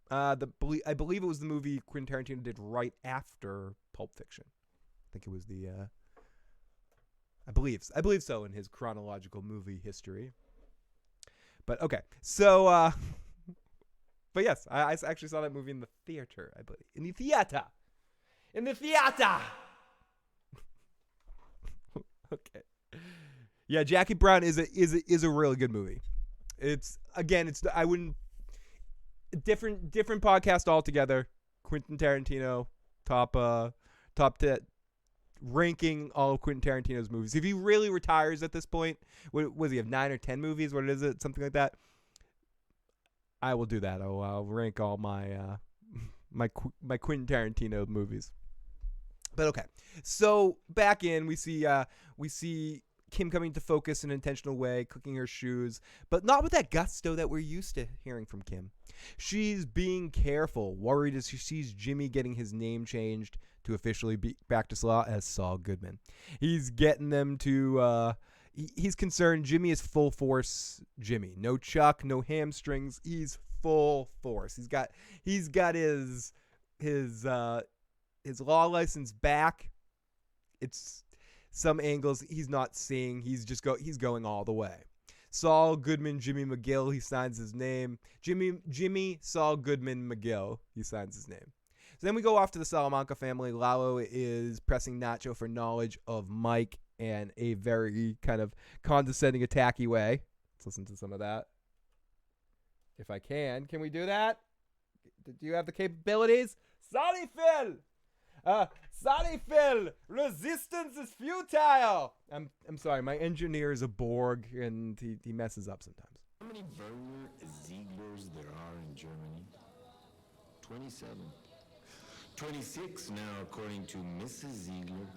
I believe it was the movie Quentin Tarantino did right after Pulp Fiction. I think it was I believe so in his chronological movie history. But okay, so but yes, I actually saw that movie in the theater. I believe in the theater. Okay. Yeah, Jackie Brown is a really good movie. Different podcast altogether. Quentin Tarantino, top 10, ranking all of Quentin Tarantino's movies. If he really retires at this point, what does he have, 9 or 10 movies? What is it? Something like that. I will do that. I'll rank all my my Quentin Tarantino movies. But okay, so back in we see Kim coming to focus in an intentional way, clicking her shoes, but not with that gusto that we're used to hearing from Kim. She's being careful, worried as she sees Jimmy getting his name changed to officially be practice law as Saul Goodman. He's getting them to, he's concerned Jimmy is full force Jimmy. No Chuck, no hamstrings. He's full force. He's got his law license back. It's some angles he's not seeing. He's going all the way. Saul Goodman, Jimmy McGill, he signs his name. Jimmy Saul Goodman McGill, he signs his name. So then we go off to the Salamanca family. Lalo is pressing Nacho for knowledge of Mike in a very kind of condescending, attacky way. Let's listen to some of that. If I can we do that? Do you have the capabilities? Sorry, Phil! Sorry, Phil! Resistance is futile! I'm sorry, my engineer is a Borg, and he messes up sometimes. How many Werner Zieglers there are in Germany? 27. 26 now, according to Mrs. Ziegler.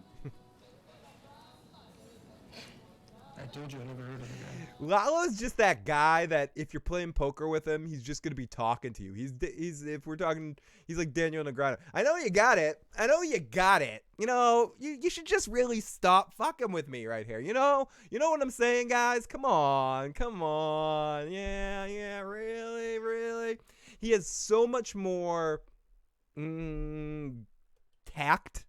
I told you I never heard of the guy. Lalo's just that guy that if you're playing poker with him, he's just gonna be talking to you. He's if we're talking, he's like Daniel Negreanu. I know you got it. You know, you should just really stop fucking with me right here. You know what I'm saying, guys? Come on. Yeah, really. He has so much more tact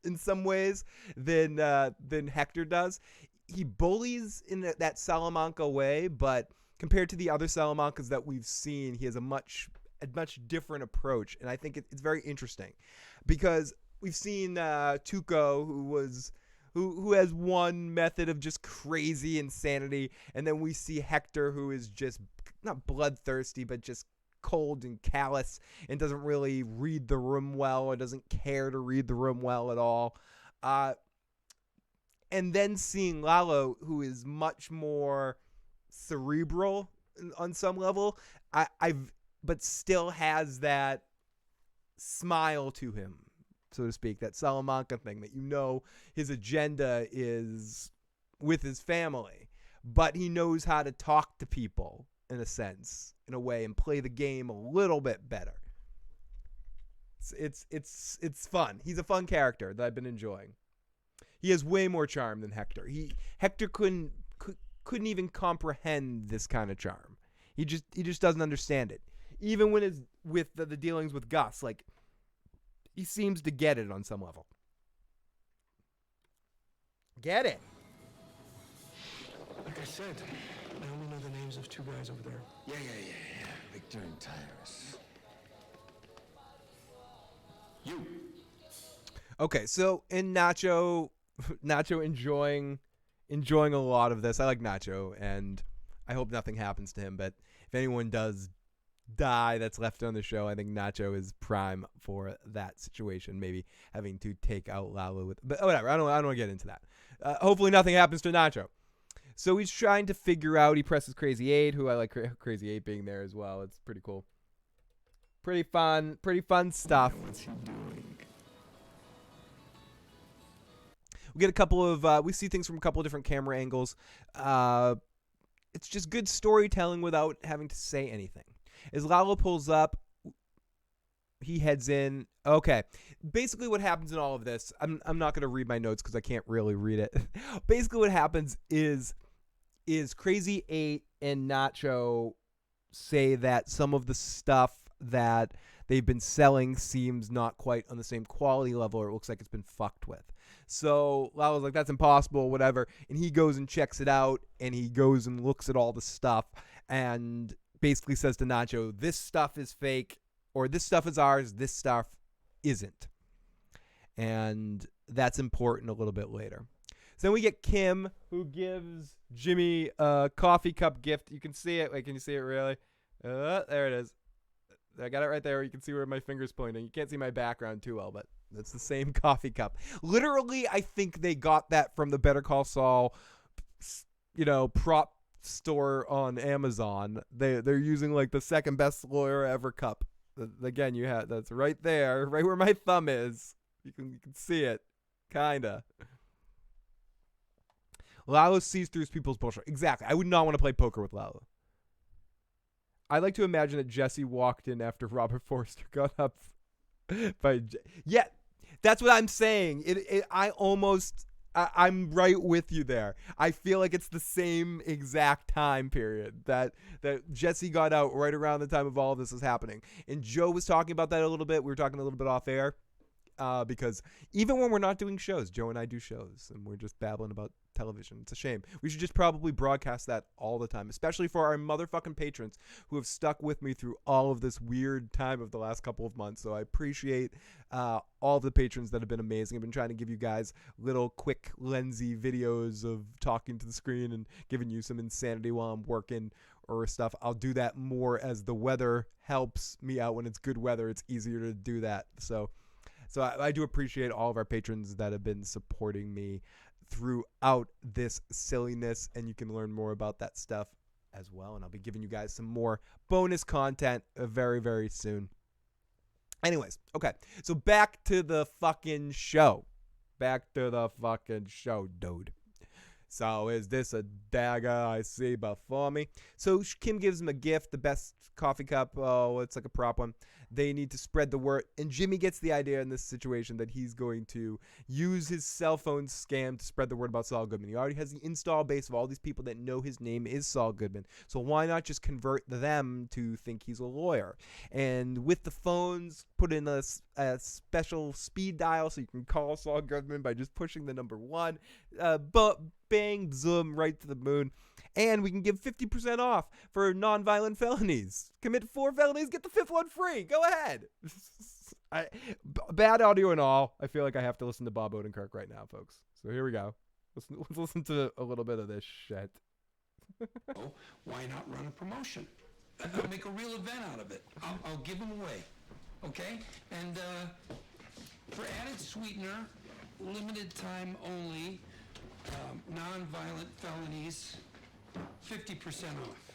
in some ways than Hector does. He bullies in that Salamanca way, but compared to the other Salamancas that we've seen, he has a much different approach, and I think it's very interesting because we've seen Tuco, who has one method of just crazy insanity, and then we see Hector, who is just not bloodthirsty, but just cold and callous and doesn't really read the room well or doesn't care to read the room well at all. And then seeing Lalo, who is much more cerebral on some level, but still has that smile to him, so to speak, that Salamanca thing that his agenda is with his family, but he knows how to talk to people in a sense, in a way, and play the game a little bit better. It's fun. He's a fun character that I've been enjoying. He has way more charm than Hector. Hector couldn't even comprehend this kind of charm. He just doesn't understand it. Even when it's with the dealings with Gus, like he seems to get it on some level. Get it. Like I said, I only know the names of two guys over there. Yeah. Victor and Tyrus. You. Okay, so in Nacho enjoying a lot of this. I like Nacho, and I hope nothing happens to him. But if anyone does die that's left on the show, I think Nacho is prime for that situation. Maybe having to take out Lalo but whatever. I don't want to get into that. Hopefully nothing happens to Nacho. So he's trying to figure out. He presses Crazy 8, who I like Crazy 8 being there as well. It's pretty cool. Pretty fun stuff. What's he doing? We get a couple of, we see things from a couple of different camera angles. It's just good storytelling without having to say anything. As Lalo pulls up, he heads in. Okay. Basically what happens in all of this, I'm not going to read my notes because I can't really read it. Basically what happens is Crazy 8 and Nacho say that some of the stuff that they've been selling seems not quite on the same quality level, or it looks like it's been fucked with. So Lalo's like, that's impossible, whatever. And he goes and checks it out, and he goes and looks at all the stuff and basically says to Nacho, this stuff is fake, or this stuff is ours, this stuff isn't. And that's important a little bit later. So then we get Kim, who gives Jimmy a coffee cup gift. You can see it. Wait, can you see it really? There it is. I got it right there. You can see where my finger's pointing. You can't see my background too well, but it's the same coffee cup. Literally, I think they got that from the Better Call Saul, prop store on Amazon. They're using like the second best lawyer ever cup. Again, that's right there, right where my thumb is. You can see it, kinda. Lalo sees through people's bullshit. Exactly. I would not want to play poker with Lalo. I like to imagine that Jesse walked in after Robert Forster got up. Yeah, that's what I'm saying. I'm right with you there. I feel like it's the same exact time period that Jesse got out right around the time of all of this was happening. And Joe was talking about that a little bit. We were talking a little bit off air. because even when we're not doing shows, Joe and I do shows and we're just babbling about television. It's a shame. We should just probably broadcast that all the time, especially for our motherfucking patrons who have stuck with me through all of this weird time of the last couple of months. So I appreciate all of the patrons that have been amazing. I've been trying to give you guys little quick lensy videos of talking to the screen and giving you some insanity while I'm working or stuff. I'll do that more as the weather helps me out. When it's good weather, it's easier to do that. So I do appreciate all of our patrons that have been supporting me throughout this silliness, and you can learn more about that stuff as well. And I'll be giving you guys some more bonus content very, very soon. Anyways, okay, so back to the fucking show. Dude. So is this a dagger I see before me? So Kim gives him a gift, the best coffee cup. Oh, it's like a prop one. They need to spread the word. And Jimmy gets the idea in this situation that he's going to use his cell phone scam to spread the word about Saul Goodman. He already has the install base of all these people that know his name is Saul Goodman. So why not just convert them to think he's a lawyer? And with the phones, put in a special speed dial so you can call Saul Goodman by just pushing the number 1. But bang, zoom, right to the moon. And we can give 50% off for non-violent felonies. Commit 4 felonies, get the 5th one free. Go ahead. Bad audio and all. I feel like I have to listen to Bob Odenkirk right now, folks. So here we go. Let's listen to a little bit of this shit. Why not run a promotion? I'll make a real event out of it. I'll give them away, okay? And for added sweetener, limited time only, non-violent felonies, 50% off.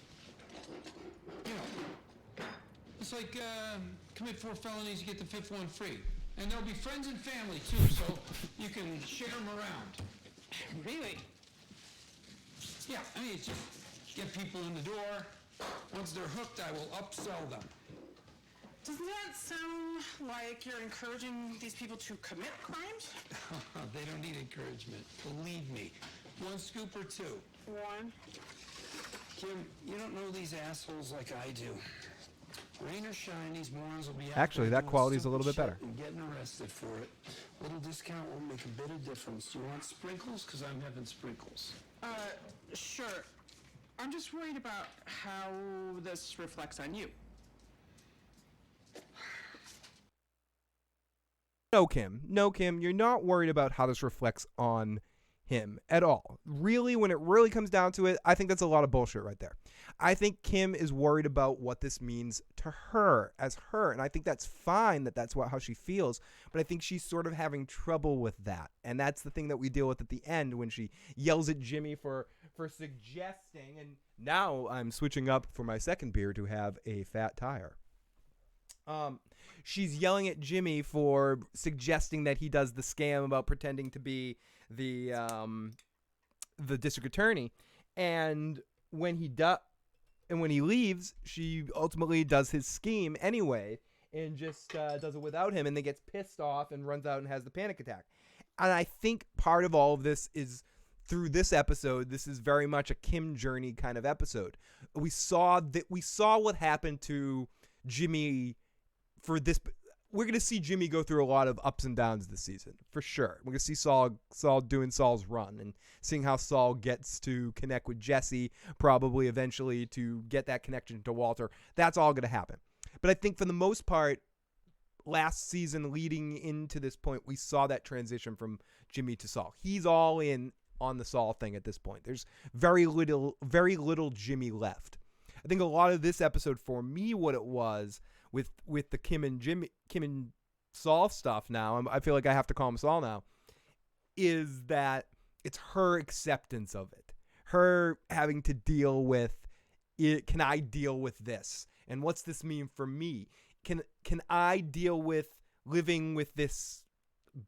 You know, it's like commit 4 felonies, you get the 5th one free. And there'll be friends and family too, so you can share them around. Really? Yeah, I mean, it's just get people in the door. Once they're hooked, I will upsell them. Doesn't that sound like you're encouraging these people to commit crimes? They don't need encouragement. Believe me. 1 scoop or 2? 1. Kim, you don't know these assholes like I do. Rain or shine, these morons will be out Actually, there that doing quality's a little stupid bit better. shit and getting arrested for it. Little discount won't make a bit of difference. You want sprinkles? Because I'm having sprinkles. Sure. I'm just worried about how this reflects on you. No, Kim, you're not worried about how this reflects on him at all. Really, when it really comes down to it, I think that's a lot of bullshit right there. I think Kim is worried about what this means to her as her, and I think that's fine that that's how she feels, but I think she's sort of having trouble with that, and that's the thing that we deal with at the end when she yells at Jimmy for suggesting, and now I'm switching up for my second beer to have a fat tire. She's yelling at Jimmy for suggesting that he does the scam about pretending to be the district attorney, and when he leaves, she ultimately does his scheme anyway and just does it without him, and then gets pissed off and runs out and has the panic attack. And I think part of all of this is through this episode. This is very much a Kim journey kind of episode. We saw what happened to Jimmy for this. We're going to see Jimmy go through a lot of ups and downs this season, for sure. We're going to see Saul doing Saul's run and seeing how Saul gets to connect with Jesse, probably eventually to get that connection to Walter. That's all going to happen. But I think for the most part, last season leading into this point, we saw that transition from Jimmy to Saul. He's all in on the Saul thing at this point. There's very little Jimmy left. I think a lot of this episode for me, what it was with the Kim and Saul stuff now, I feel like I have to call him Saul now, is that it's her acceptance of it. Her having to deal with it. Can I deal with this? And what's this mean for me? Can I deal with living with this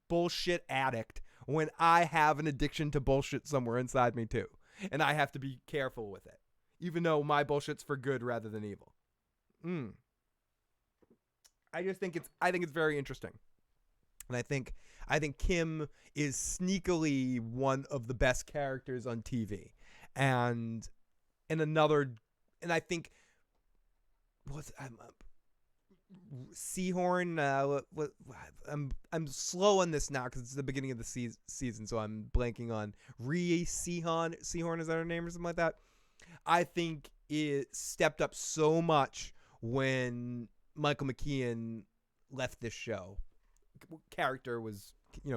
bullshit addict when I have an addiction to bullshit somewhere inside me too? And I have to be careful with it, even though my bullshit's for good rather than evil. I think it's very interesting. And I think Kim is sneakily one of the best characters on TV. And I think Seahorn. I'm slow on this now because it's the beginning of the season, so I'm blanking on Rhea Seahorn. Seahorn, is that her name or something like that? I think it stepped up so much when Michael McKean left this show. Character was,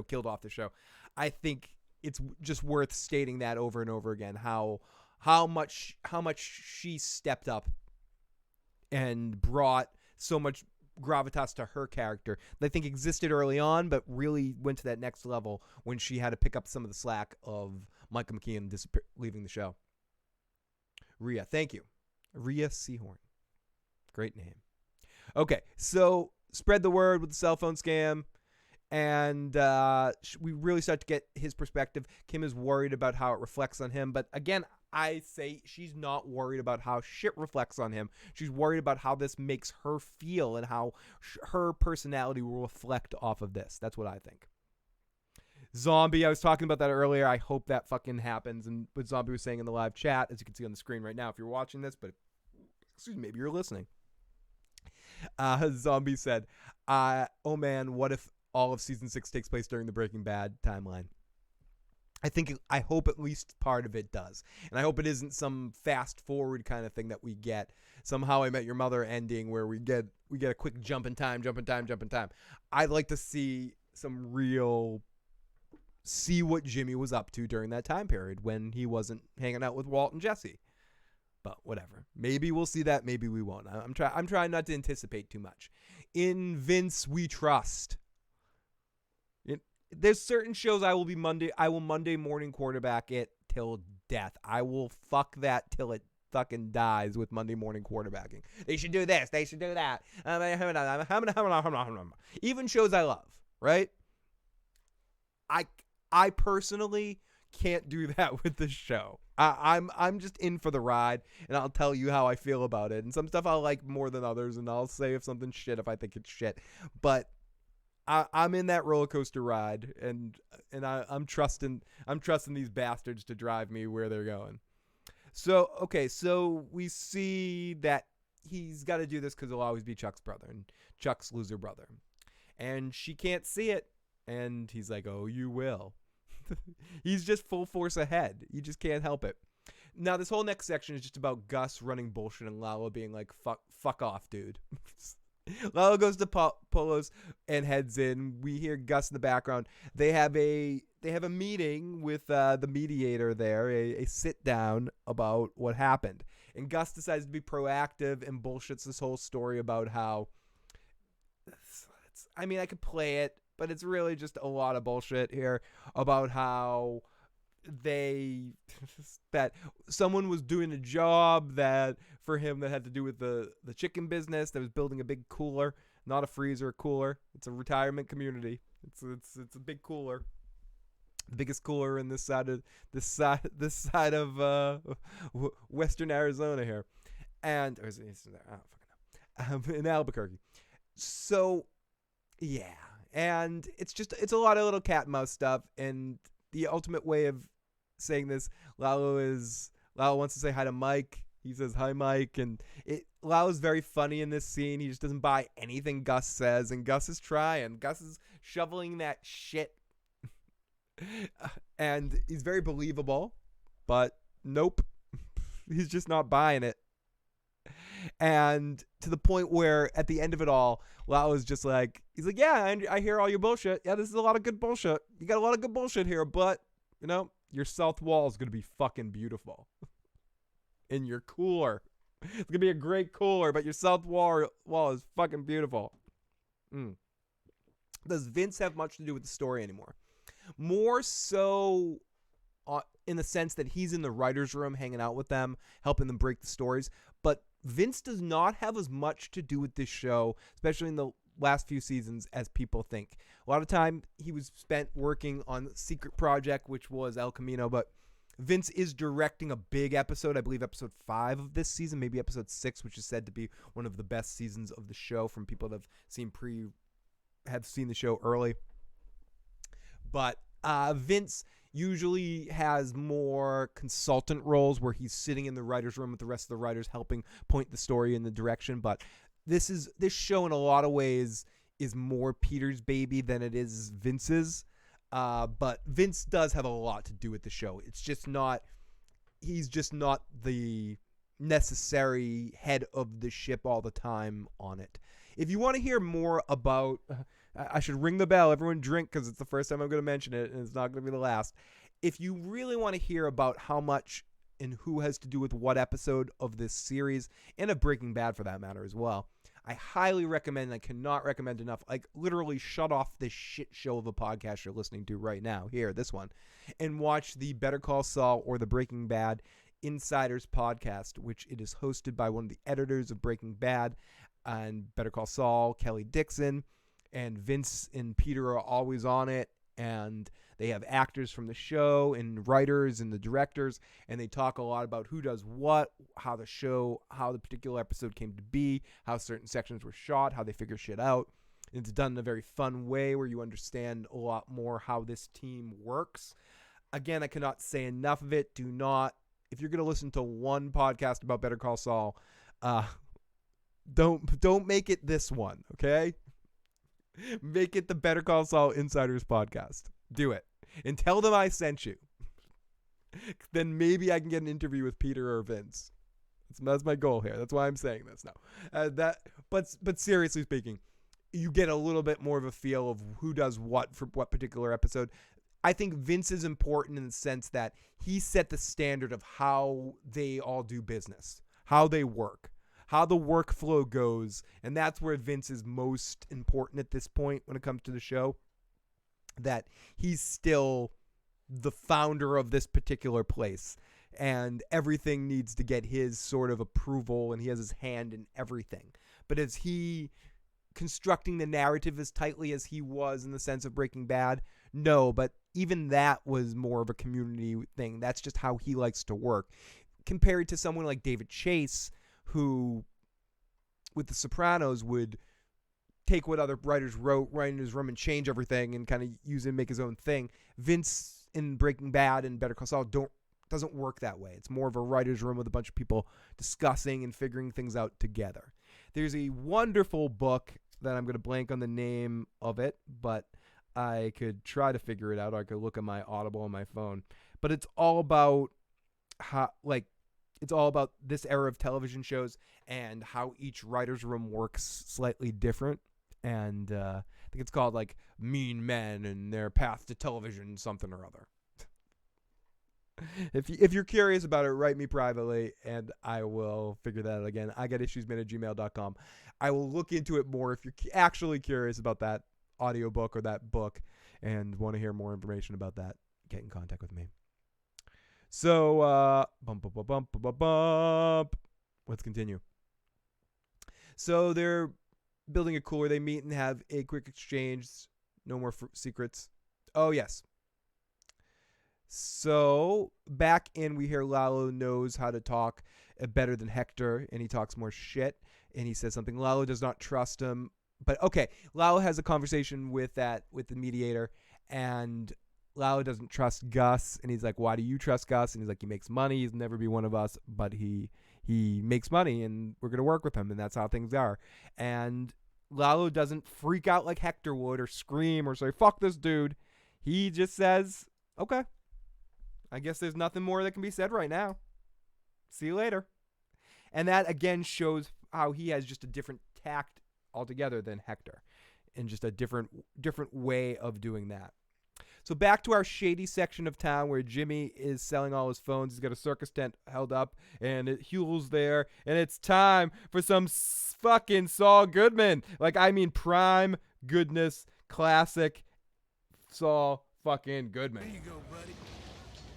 killed off the show. I think it's just worth stating that over and over again how much she stepped up and brought so much gravitas to her character that I think existed early on, but really went to that next level when she had to pick up some of the slack of Michael McKean leaving the show. Rhea, thank you. Rhea Seahorn. Great name. Okay, so spread the word with the cell phone scam, and we really start to get his perspective. Kim is worried about how it reflects on him, but again, I say she's not worried about how shit reflects on him. She's worried about how this makes her feel and how her personality will reflect off of this. That's what I think. Zombie, I was talking about that earlier. I hope that fucking happens. And what Zombie was saying in the live chat, as you can see on the screen right now, if you're watching this, but excuse me, maybe you're listening. Zombie said, oh man, what if all of season 6 takes place during the Breaking Bad timeline? I hope at least part of it does. And I hope it isn't some fast forward kind of thing that we get. Somehow I Met Your Mother ending where we get a quick jump in time. I'd like to see some real, see what Jimmy was up to during that time period when he wasn't hanging out with Walt and Jesse. But whatever. Maybe we'll see that. Maybe we won't. I'm trying not to anticipate too much. In Vince we trust. There's certain shows I will Monday morning quarterback it till death. I will fuck that till it fucking dies with Monday morning quarterbacking. They should do this. They should do that. Even shows I love, right? I personally can't do that with this show. I'm just in for the ride, and I'll tell you how I feel about it. And some stuff I'll like more than others, and I'll say if something's shit if I think it's shit. But I'm in that roller coaster ride, and I'm trusting these bastards to drive me where they're going. So we see that he's got to do this because he'll always be Chuck's brother and Chuck's loser brother, and she can't see it, and he's like, "Oh, you will." He's just full force ahead. You just can't help it. Now, this whole next section is just about Gus running bullshit and Lalo being like, "Fuck off, dude." Lalo goes to Polo's and heads in. We hear Gus in the background. They have a meeting with the mediator there, a sit down about what happened. And Gus decides to be proactive and bullshits this whole story about how I could play it, but it's really just a lot of bullshit here about how that someone was doing a job that for him that had to do with the chicken business, that was building a big cooler, not a freezer, a cooler. It's a retirement community. It's a big cooler, the biggest cooler in this side of Western Arizona here, and or is it, I don't fucking know, in Albuquerque. So yeah, and it's a lot of little cat and mouse stuff, and the ultimate way of saying this, Lalo wants to say hi to Mike. He says, "Hi, Mike." And Lalo's very funny in this scene. He just doesn't buy anything Gus says. And Gus is trying. Gus is shoveling that shit. And he's very believable. But nope. He's just not buying it. And to the point where at the end of it all, Lalo's just like, he's like, "Yeah, I hear all your bullshit. Yeah, this is a lot of good bullshit. You got a lot of good bullshit here, but, your south wall is going to be fucking beautiful. In your cooler. It's going to be a great cooler, but your south wall is fucking beautiful." Does Vince have much to do with the story anymore? More so in the sense that he's in the writer's room hanging out with them, helping them break the stories. But Vince does not have as much to do with this show, especially in the last few seasons, as people think. A lot of time he was spent working on Secret Project, which was El Camino, but Vince is directing a big episode, I believe episode 5 of this season, maybe episode 6, which is said to be one of the best seasons of the show from people that have seen the show early. But Vince usually has more consultant roles where he's sitting in the writer's room with the rest of the writers helping point the story in the direction. But this show in a lot of ways is more Peter's baby than it is Vince's. But Vince does have a lot to do with the show. It's just not, he's just not the necessary head of the ship all the time on it. If you want to hear more about, I should ring the bell. Everyone drink, because it's the first time I'm going to mention it, and it's not going to be the last. If you really want to hear about how much and who has to do with what episode of this series, and of Breaking Bad for that matter as well, I highly recommend, I cannot recommend enough, like literally shut off this shit show of a podcast you're listening to right now, here, this one, and watch the Better Call Saul or the Breaking Bad Insiders podcast, which it is hosted by one of the editors of Breaking Bad and Better Call Saul, Kelly Dixon, and Vince and Peter are always on it, and they have actors from the show and writers and the directors, and they talk a lot about who does what, how the particular episode came to be, how certain sections were shot, how they figure shit out. And it's done in a very fun way where you understand a lot more how this team works. Again, I cannot say enough of it. Do not, if you're going to listen to one podcast about Better Call Saul, don't make it this one, okay? Make it the Better Call Saul Insiders podcast. Do it. And tell them I sent you. Then maybe I can get an interview with Peter or Vince. That's my goal here. That's why I'm saying this now. But seriously speaking, you get a little bit more of a feel of who does what for what particular episode. I think Vince is important in the sense that he set the standard of how they all do business, how they work, how the workflow goes, and that's where Vince is most important at this point when it comes to the show, that he's still the founder of this particular place, and everything needs to get his sort of approval, and he has his hand in everything. But is he constructing the narrative as tightly as he was in the sense of Breaking Bad? No, but even that was more of a community thing. That's just how he likes to work. Compared to someone like David Chase, who, with The Sopranos, would take what other writers wrote right in his room and change everything and kind of use it and make his own thing. Vince in Breaking Bad and Better Call Saul doesn't work that way. It's more of a writer's room with a bunch of people discussing and figuring things out together. There's a wonderful book that I'm going to blank on the name of it, but I could try to figure it out. Or I could look at my Audible on my phone. But it's all about how, it's all about this era of television shows and how each writer's room works slightly different. And I think it's called Mean Men and Their Path to Television, something or other. If you're curious about it, write me privately and I will figure that out again. igotissuesman@gmail.com. I will look into it more if you're actually curious about that audiobook or that book and want to hear more information about that. Get in contact with me. So, let's continue. So they're building a cooler. They meet and have a quick exchange. No more secrets. Oh, yes. So back in, we hear Lalo knows how to talk better than Hector, and he talks more shit, and he says something. Lalo does not trust him. But, okay, Lalo has a conversation with the mediator, and Lalo doesn't trust Gus, and he's like, why do you trust Gus? And he's like, he makes money. He'll never be one of us, but he makes money, and we're going to work with him, and that's how things are. And Lalo doesn't freak out like Hector would or scream or say, fuck this dude. He just says, okay, I guess there's nothing more that can be said right now. See you later. And that, again, shows how he has just a different tact altogether than Hector, and just a different way of doing that. So back to our shady section of town where Jimmy is selling all his phones. He's got a circus tent held up, and Huel's there, and it's time for some fucking Saul Goodman. Prime goodness, classic Saul fucking Goodman. There you go, buddy.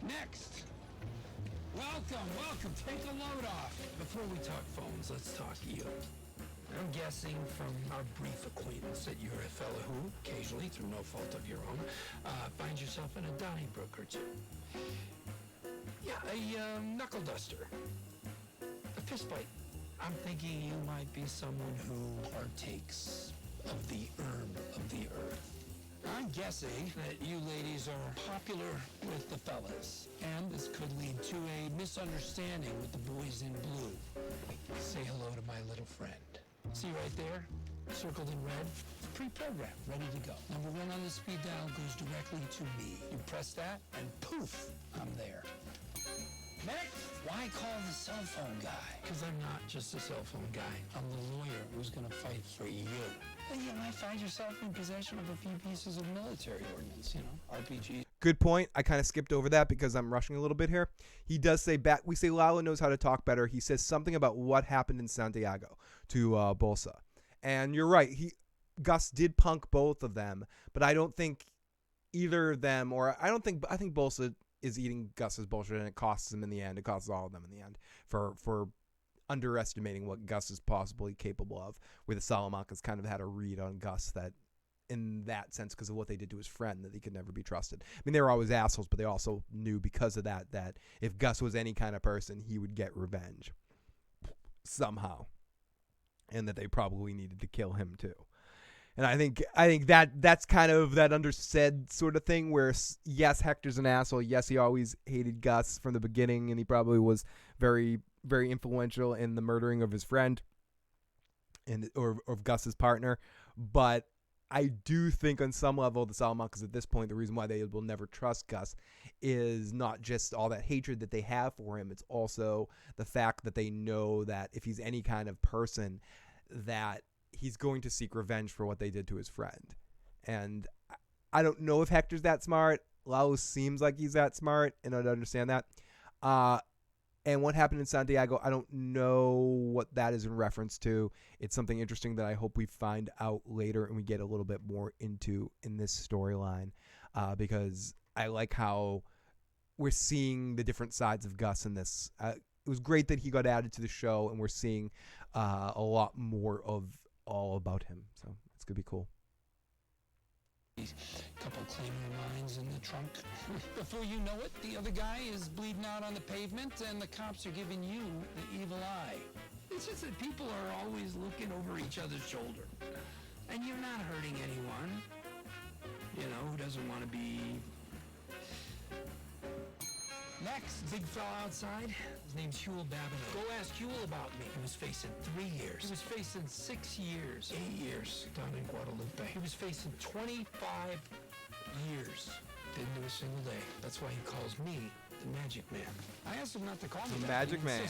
Next. Welcome. Take a load off. Before we talk phones, let's talk you. I'm guessing from our brief acquaintance that you're a fellow who, occasionally, through no fault of your own, finds yourself in a Donnybrook or two. Yeah, a knuckle duster. A fist fight. I'm thinking you might be someone who partakes of the herb of the earth. I'm guessing that you ladies are popular with the fellas, and this could lead to a misunderstanding with the boys in blue. Say hello to my little friend. See right there, circled in red, pre-programmed, ready to go. Number 1 on the speed dial goes directly to me. You press that, and poof, I'm there. Next, why call the cell phone guy? Because I'm not just a cell phone guy. I'm the lawyer who's going to fight for you. And you might find yourself in possession of a few pieces of military ordnance, RPG. Good point. I kind of skipped over that because I'm rushing a little bit here. He does say back. We say Lalo knows how to talk better. He says something about what happened in Santiago to Bolsa, and you're right. Gus did punk both of them, but I don't think either of them, I think Bolsa is eating Gus's bullshit, and it costs him in the end. It costs all of them in the end for underestimating what Gus is possibly capable of. Where the Salamancas kind of had a read on Gus that, in that sense, because of what they did to his friend, that he could never be trusted. I mean, they were always assholes, but they also knew because of that if Gus was any kind of person, he would get revenge somehow, and that they probably needed to kill him too. And I think that's kind of that undersaid sort of thing where, yes, Hector's an asshole. Yes, he always hated Gus from the beginning, and he probably was very, very influential in the murdering of his friend or of Gus's partner. But I do think on some level the Salamancas at this point, the reason why they will never trust Gus is not just all that hatred that they have for him. It's also the fact that they know that if he's any kind of person, that he's going to seek revenge for what they did to his friend. And I don't know if Hector's that smart. Lalo seems like he's that smart, and I understand that. And what happened in Santiago, I don't know what that is in reference to. It's something interesting that I hope we find out later and we get a little bit more into in this storyline, because I like how we're seeing the different sides of Gus in this. It was great that he got added to the show, and we're seeing a lot more of all about him. So it's going to be cool. Couple claymore mines in the trunk. Before you know it, the other guy is bleeding out on the pavement, and the cops are giving you the evil eye. It's just that people are always looking over each other's shoulder. And you're not hurting anyone. Who doesn't want to be... Next, big fella outside. His name's Huel Babineau. Go ask Huel about me. He was facing 3 years. He was facing 6 years. 8 years down in Guadalupe. He was facing 25 years. Didn't do a single day. That's why he calls me the Magic Man. I asked him not to call me The that. Magic Man.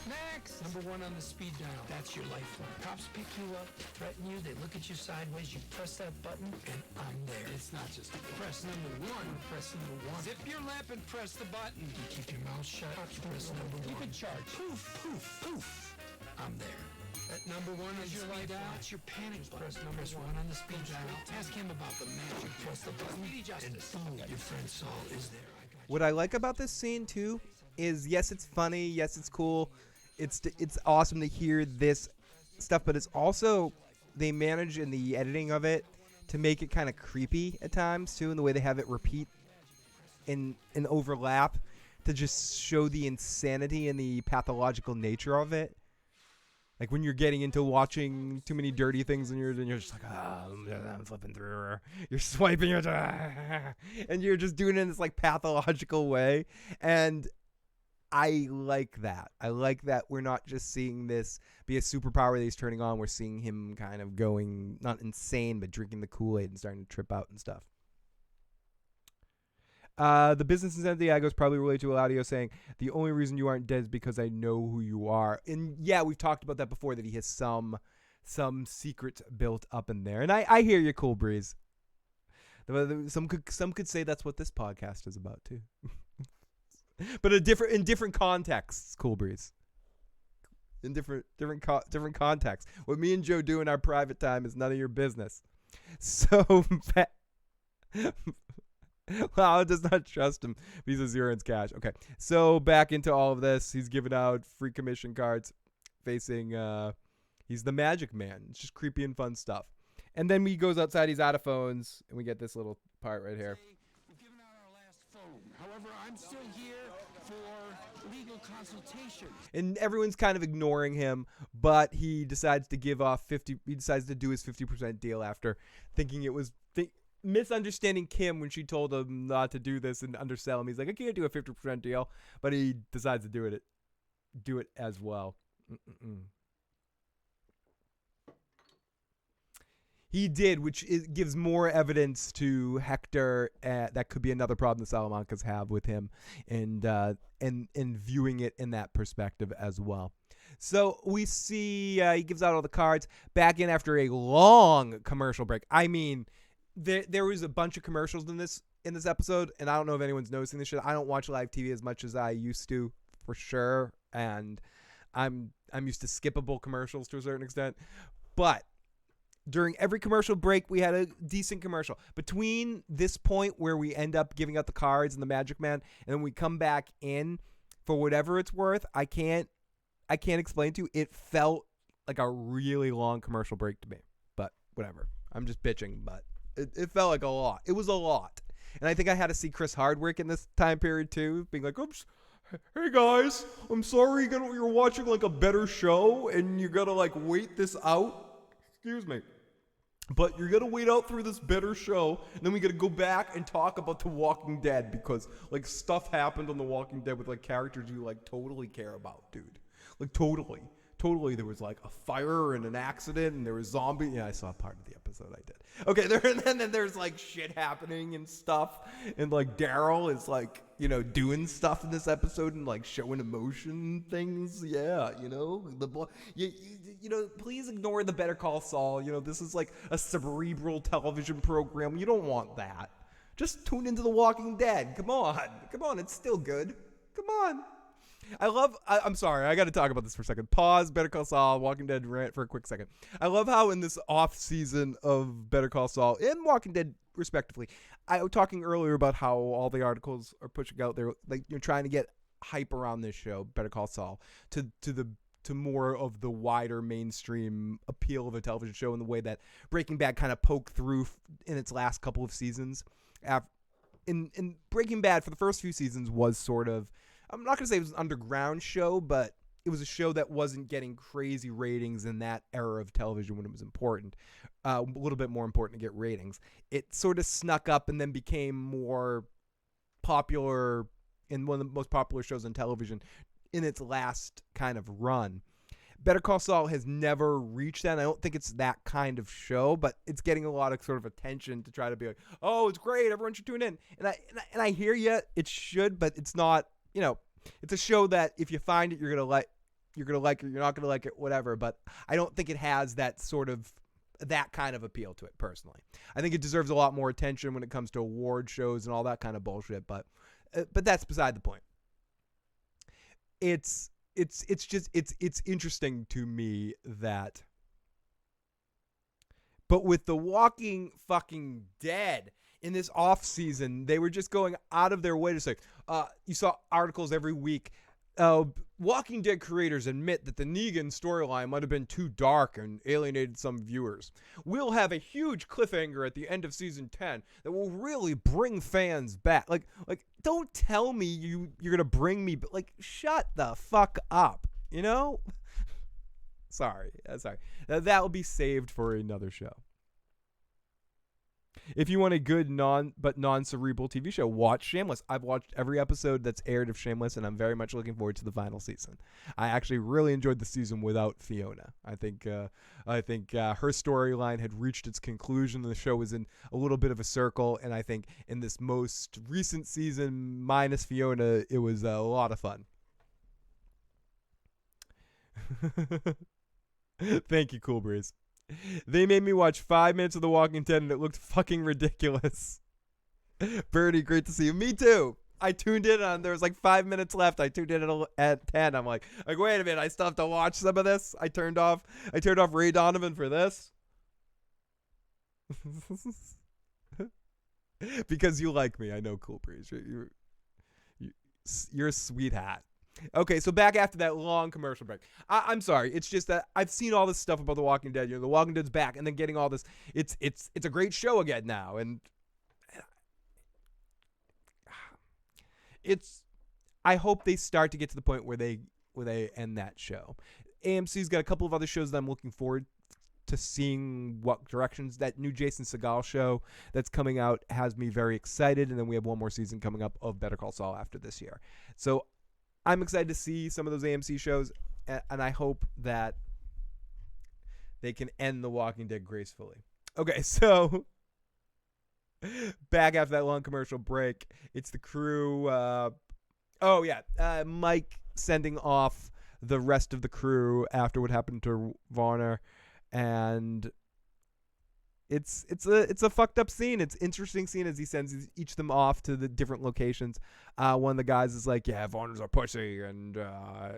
Next! Number 1 on the speed dial. That's your lifeline. Cops pick you up, threaten you, they look at you sideways, you press that button, and I'm there. It's not just press number 1, press number 1. Zip your lip and press the button. You keep your mouth shut, press number 1. Keep it charged. Poof, poof, poof. I'm there. At number 1 is your speed dial. It's your panic button. Press number 1 on the speed dial. Ask him about the magic. Press the button. And boom, your friend Saul is there. What I like about this scene too is, yes, it's funny, yes, it's cool, it's awesome to hear this stuff, but it's also, they manage in the editing of it to make it kind of creepy at times too, in the way they have it repeat and overlap to just show the insanity and the pathological nature of it. Like when you're getting into watching too many dirty things and you're just like, I'm flipping through, you're swiping, and you're just doing it in this like pathological way. And I like that. I like that we're not just seeing this be a superpower that he's turning on. We're seeing him kind of going, not insane, but drinking the Kool-Aid and starting to trip out and stuff. The business in Santiago is probably related to Eladio saying, the only reason you aren't dead is because I know who you are. And yeah, we've talked about that before, that he has some secrets built up in there. And I hear you, Cool Breeze. Some could say that's what this podcast is about too. But in different contexts, Cool Breeze. In different contexts. What me and Joe do in our private time is none of your business. So, Lalo does not trust him. He says he earns cash. Okay, so back into all of this. He's giving out free commission cards, facing. He's the Magic Man. It's just creepy and fun stuff. And then he goes outside. He's out of phones, and we get this little part right here. We've given out our last phone. However, I'm still here for legal consultation. And everyone's kind of ignoring him, but he decides to give off 50. He decides to do his 50% deal after thinking it was misunderstanding Kim when she told him not to do this and undersell him. He's like, I can't do a 50% deal, but he decides to do it as well. He did, which gives more evidence to Hector. That could be another problem the Salamancas have with him, and viewing it in that perspective as well. So we see he gives out all the cards back in after a long commercial break. I mean, there was a bunch of commercials in this episode, and I don't know if anyone's noticing this shit. I don't watch live TV as much as I used to, for sure, and I'm used to skippable commercials to a certain extent, but during every commercial break, we had a decent commercial. Between this point where we end up giving out the cards and the Magic Man, and then we come back in, for whatever it's worth, I can't explain to you. It felt like a really long commercial break to me. But whatever. I'm just bitching, but it felt like a lot. It was a lot. And I think I had to see Chris Hardwick in this time period too, being like, oops. Hey guys, I'm sorry you're watching like a better show and you gotta like wait this out. Excuse me. But you're going to wait out through this better show, and then we got to go back and talk about The Walking Dead because, like, stuff happened on The Walking Dead with, like, characters you, like, totally care about, dude. Like, totally. Totally, there was, like, a fire and an accident, and there was zombie. Yeah, I saw part of the episode, I did. Okay, and then there's, like, shit happening and stuff, and, like, Daryl is, like, you know, doing stuff in this episode and, like, showing emotion things. Yeah, you know, you know, please ignore the Better Call Saul. You know, this is, like, a cerebral television program. You don't want that. Just tune into The Walking Dead. Come on, it's still good. Come on. I'm sorry, I got to talk about this for a second. Pause, Better Call Saul, Walking Dead rant for a quick second. I love how in this off season of Better Call Saul and Walking Dead, respectively, I was talking earlier about how all the articles are pushing out there, like you're trying to get hype around this show, Better Call Saul, to more of the wider mainstream appeal of a television show in the way that Breaking Bad kind of poked through in its last couple of seasons. In Breaking Bad, for the first few seasons, was sort of, I'm not going to say it was an underground show, but it was a show that wasn't getting crazy ratings in that era of television when it was important. A little bit more important to get ratings. It sort of snuck up and then became more popular in one of the most popular shows on television in its last kind of run. Better Call Saul has never reached that. I don't think it's that kind of show, but it's getting a lot of sort of attention to try to be like, oh, it's great, everyone should tune in. And I hear you, it should, but it's not. You know, it's a show that if you find it, you're gonna like it, you're not gonna like it, whatever. But I don't think it has that kind of appeal to it personally. I think it deserves a lot more attention when it comes to award shows and all that kind of bullshit. But that's beside the point. It's interesting to me that, but with The Walking fucking Dead. In this off season, they were just going out of their way to say, you saw articles every week. Walking Dead creators admit that the Negan storyline might have been too dark and alienated some viewers. We'll have a huge cliffhanger at the end of season 10 that will really bring fans back. Like, don't tell me you're gonna bring me. Like, shut the fuck up. You know? Sorry. That will be saved for another show. If you want a good non-cerebral TV show, watch Shameless. I've watched every episode that's aired of Shameless, and I'm very much looking forward to the final season. I actually really enjoyed the season without Fiona. I think her storyline had reached its conclusion. The show was in a little bit of a circle, and I think in this most recent season, minus Fiona, it was a lot of fun. Thank you, Cool Breeze. They made me watch 5 minutes of The Walking Dead and it looked fucking ridiculous. Birdie, great to see you. Me too. I tuned in on, there was like 5 minutes left. I tuned in at 10. I'm like, wait a minute, I still have to watch some of this. I turned off Ray Donovan for this. Because you like me. I know, Cool Breeze. You're a sweet hat. Okay, so back after that long commercial break. I'm sorry. It's just that I've seen all this stuff about The Walking Dead. You know, The Walking Dead's back, and then getting all this. It's a great show again now, and I hope they start to get to the point where they end that show. AMC's got a couple of other shows that I'm looking forward to seeing what directions. That new Jason Segel show that's coming out has me very excited, and then we have one more season coming up of Better Call Saul after this year. So I'm excited to see some of those AMC shows, and I hope that they can end The Walking Dead gracefully. Okay, so back after that long commercial break, it's the crew. Mike sending off the rest of the crew after what happened to Varner, and it's a fucked up scene. It's an interesting scene as he sends each of them off to the different locations. One of the guys is like, "Yeah, Varner's a pussy, and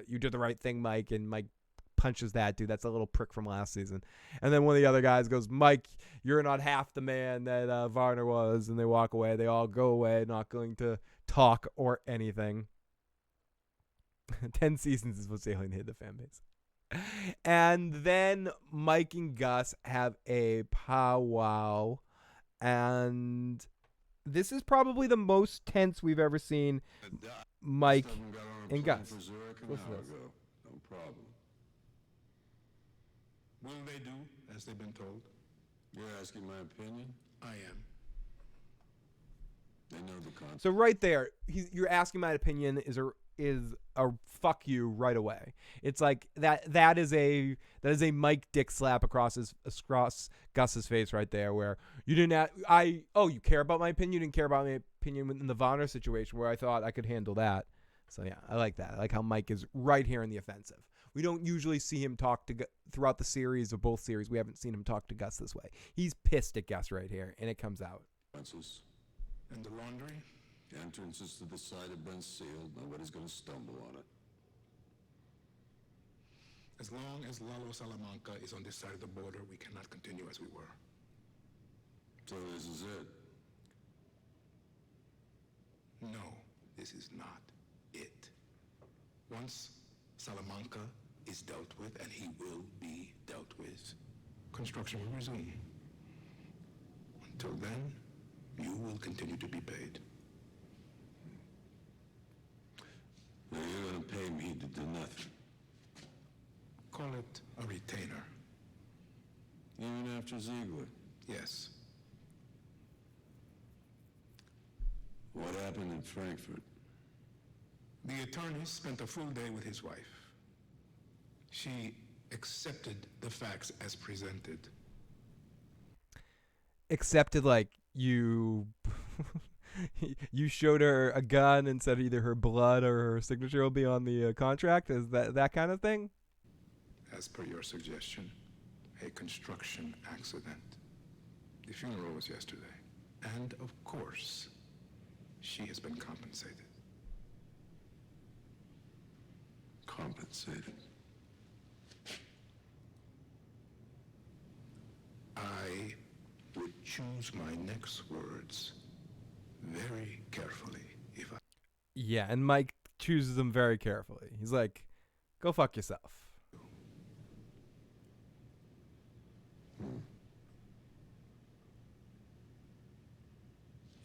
you did the right thing, Mike." And Mike punches that dude. That's a little prick from last season. And then one of the other guys goes, "Mike, you're not half the man that Varner was." And they walk away. They all go away, not going to talk or anything. 10 seasons is what's alienated the fan base. And then Mike and Gus have a powwow. And this is probably the most tense we've ever seen Mike and Gus. Listen to this. No problem. Will they do as they've been told? You're asking my opinion? I am. They know the concept. So right there, you're asking my opinion is a fuck you right away. It's like that is a Mike dick slap across Gus's face right there, where you didn't you care about my opinion. You didn't care about my opinion in the Vonner situation where I thought I could handle that. So yeah, I like that. I like how Mike is right here in the offensive. We don't usually see him talk to throughout the series or both series. We haven't seen him talk to Gus this way. He's pissed at Gus right here, and it comes out. And the laundry? The entrances to the site have been sealed. Nobody's going to stumble on it. As long as Lalo Salamanca is on this side of the border, we cannot continue as we were. So this is it. No, this is not it. Once Salamanca is dealt with, and he will be dealt with, construction will resume. Until then, you will continue to be paid. Now you're going to pay me to do nothing. Call it a retainer. Even after Ziegler. Yes. What happened in Frankfurt? The attorney spent a full day with his wife. She accepted the facts as presented. Accepted like you you showed her a gun and said either her blood or her signature will be on the contract? Is that kind of thing? As per your suggestion, a construction accident. The funeral was yesterday. And of course, she has been compensated. Compensated? I would choose my next words very carefully if I... Yeah, and Mike chooses them very carefully. He's like, go fuck yourself.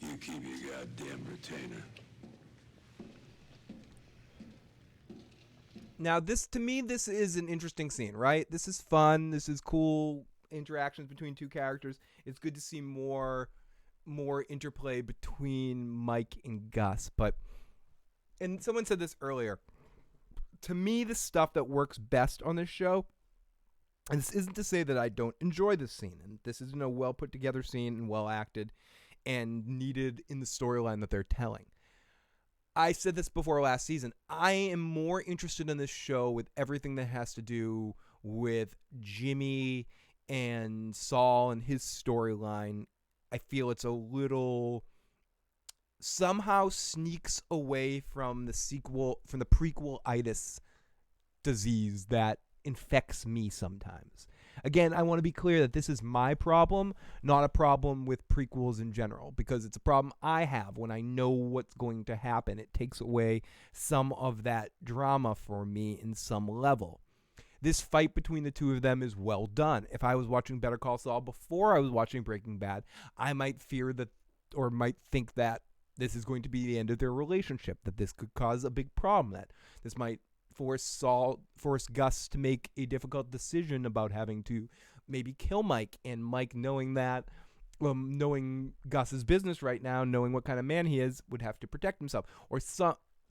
You keep your goddamn retainer. Now, to me, this is an interesting scene, right? This is fun. This is cool interactions between two characters. It's good to see more interplay between Mike and Gus. And someone said this earlier. To me, the stuff that works best on this show, and this isn't to say that I don't enjoy this scene, and this isn't a well put together scene and well acted and needed in the storyline that they're telling. I said this before last season. I am more interested in this show with everything that has to do with Jimmy and Saul and his storyline. I feel it's a little somehow sneaks away from the prequel-itis disease that infects me sometimes. Again, I want to be clear that this is my problem, not a problem with prequels in general, because it's a problem I have when I know what's going to happen. It takes away some of that drama for me in some level. This fight between the two of them is well done. If I was watching Better Call Saul before I was watching Breaking Bad, I might fear that, or might think that this is going to be the end of their relationship, that this could cause a big problem, that this might force Gus to make a difficult decision about having to maybe kill Mike, and Mike, knowing that, knowing Gus's business right now, knowing what kind of man he is, would have to protect himself, or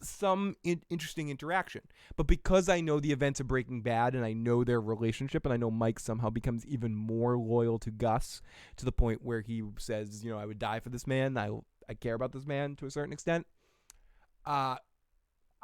some interesting interaction. But because I know the events of Breaking Bad and I know their relationship and I know Mike somehow becomes even more loyal to Gus to the point where he says, I would die for this man. I care about this man to a certain extent. I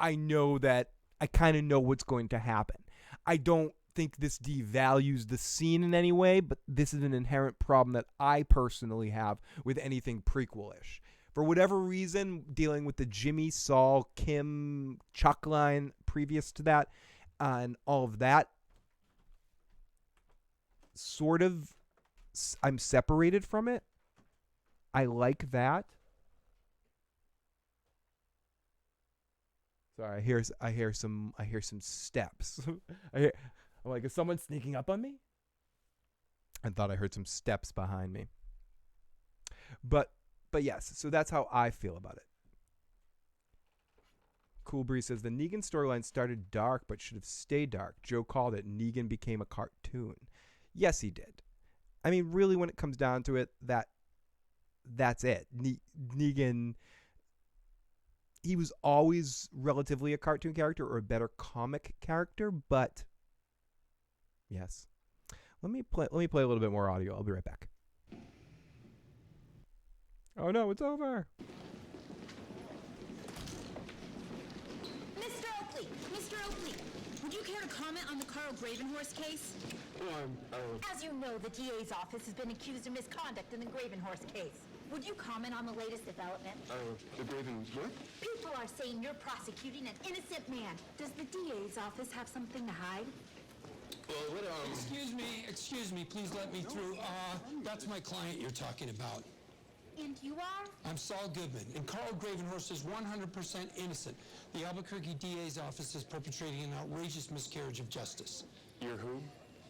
know that I kind of know what's going to happen. I don't think this devalues the scene in any way, but this is an inherent problem that I personally have with anything prequel-ish. For whatever reason, dealing with the Jimmy, Saul, Kim, Chuck line previous to that, and all of that, sort of, I'm separated from it. I like that. Sorry, I hear some steps. I'm like, is someone sneaking up on me? I thought I heard some steps behind me. But yes, so that's how I feel about it. Cool Breeze says the Negan storyline started dark but should have stayed dark. Joe called it. Negan became a cartoon. Yes, he did. I mean, really, when it comes down to it, that's it. Negan, he was always relatively a cartoon character or a better comic character, but yes. Let me play a little bit more audio. I'll be right back. Oh no, it's over. Mr. Oakley, would you care to comment on the Carl Gravenhorst case? As you know, the DA's office has been accused of misconduct in the Gravenhorst case. Would you comment on the latest development? The Graven what? People are saying you're prosecuting an innocent man. Does the DA's office have something to hide? Well, what, Excuse me, please let me through. That's my client you're talking about. And you are? I'm Saul Goodman, and Carl Gravenhorst is 100% innocent. The Albuquerque DA's office is perpetrating an outrageous miscarriage of justice. You're who?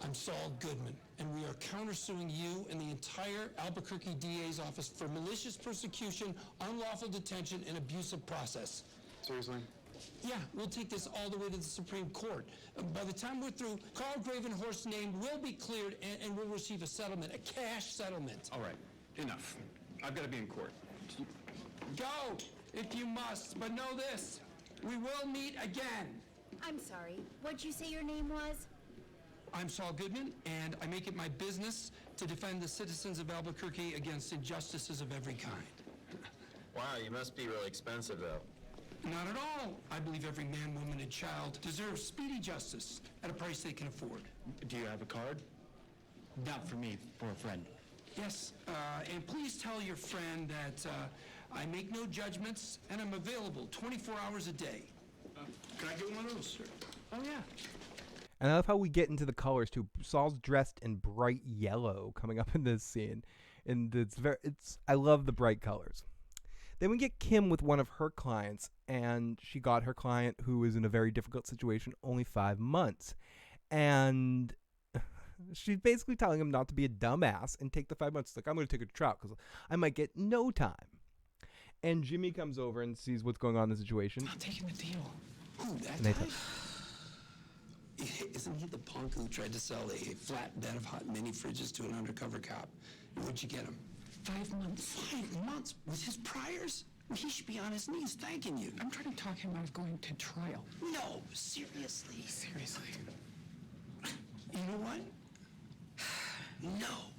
I'm Saul Goodman, and we are countersuing you and the entire Albuquerque DA's office for malicious persecution, unlawful detention, and abusive process. Seriously? Yeah, we'll take this all the way to the Supreme Court. By the time we're through, Carl Gravenhorst's name will be cleared, and we'll receive a settlement, a cash settlement. All right, enough. I've got to be in court. Go, if you must, but know this, we will meet again. I'm sorry. What'd you say your name was? I'm Saul Goodman, and I make it my business to defend the citizens of Albuquerque against injustices of every kind. Wow, you must be really expensive, though. Not at all. I believe every man, woman, and child deserves speedy justice at a price they can afford. Do you have a card? Not for me, for a friend. Yes, and please tell your friend that I make no judgments, and I'm available 24 hours a day. Can I get one of those, sir? Oh, yeah. And I love how we get into the colors too. Saul's dressed in bright yellow coming up in this scene, and I love the bright colors. Then we get Kim with one of her clients, and she got her client who is in a very difficult situation only 5 months, and she's basically telling him not to be a dumbass and take the 5 months. Like, I'm going to take her to trial because I might get no time. And Jimmy comes over and sees what's going on in the situation. I'm taking the deal. Who, that And they guy? Isn't he the punk who tried to sell a flat bed of hot mini fridges to an undercover cop? What'd you get him? 5 months. 5 months? With his priors? He should be on his knees thanking you. I'm trying to talk him out of going to trial. No, seriously. Seriously. You know what? No,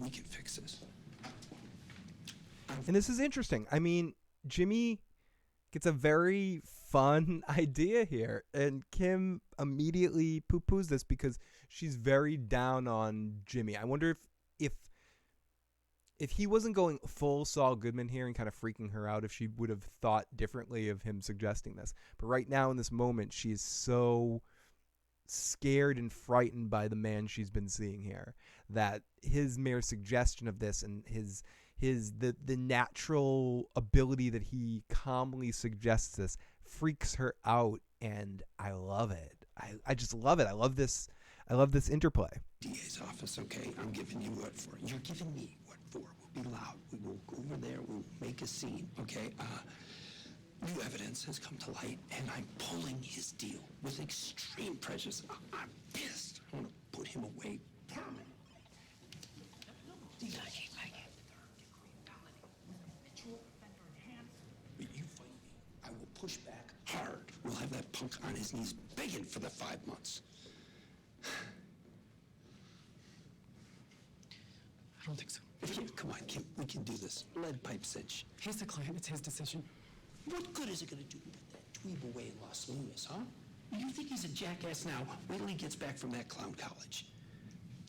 we can fix this. And this is interesting. I mean, Jimmy gets a very fun idea here, and Kim immediately poo-poos this because she's very down on Jimmy. I wonder if he wasn't going full Saul Goodman here and kind of freaking her out, if she would have thought differently of him suggesting this. But right now in this moment, she is so scared and frightened by the man she's been seeing here that his mere suggestion of this and the natural ability that he calmly suggests this freaks her out, and I love it. I just love it. I love this interplay. DA's office, okay? I'm giving you what for. You're giving me what for. We'll be loud. We will go over there. We'll make a scene, okay? New evidence has come to light, and I'm pulling his deal with extreme prejudice. I'm pissed. I want to put him away permanently. But you fight me. I will push back. have that punk on his knees begging for the 5 months. I don't think so. Kim, come on, Kim, we can do this. Lead pipe cinch. He's the client. It's his decision. What good is it going to do that dweeb away in Los Lunas, huh? You think he's a jackass now? Wait till he gets back from that clown college.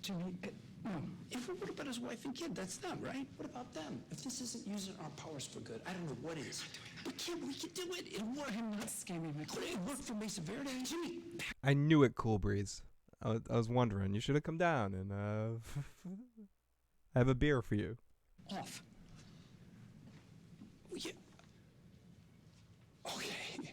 Jimmy, no. If it would have been his wife and kid, that's them, right? What about them? If this isn't using our powers for good, I don't know what is. But Kim, we can do it. It worked. I'm not scamming my Could it work for Mesa Verde? Jimmy, I knew it, Cool Breeze. I was wondering. You should have come down and I have a beer for you. off. well, yeah. Okay.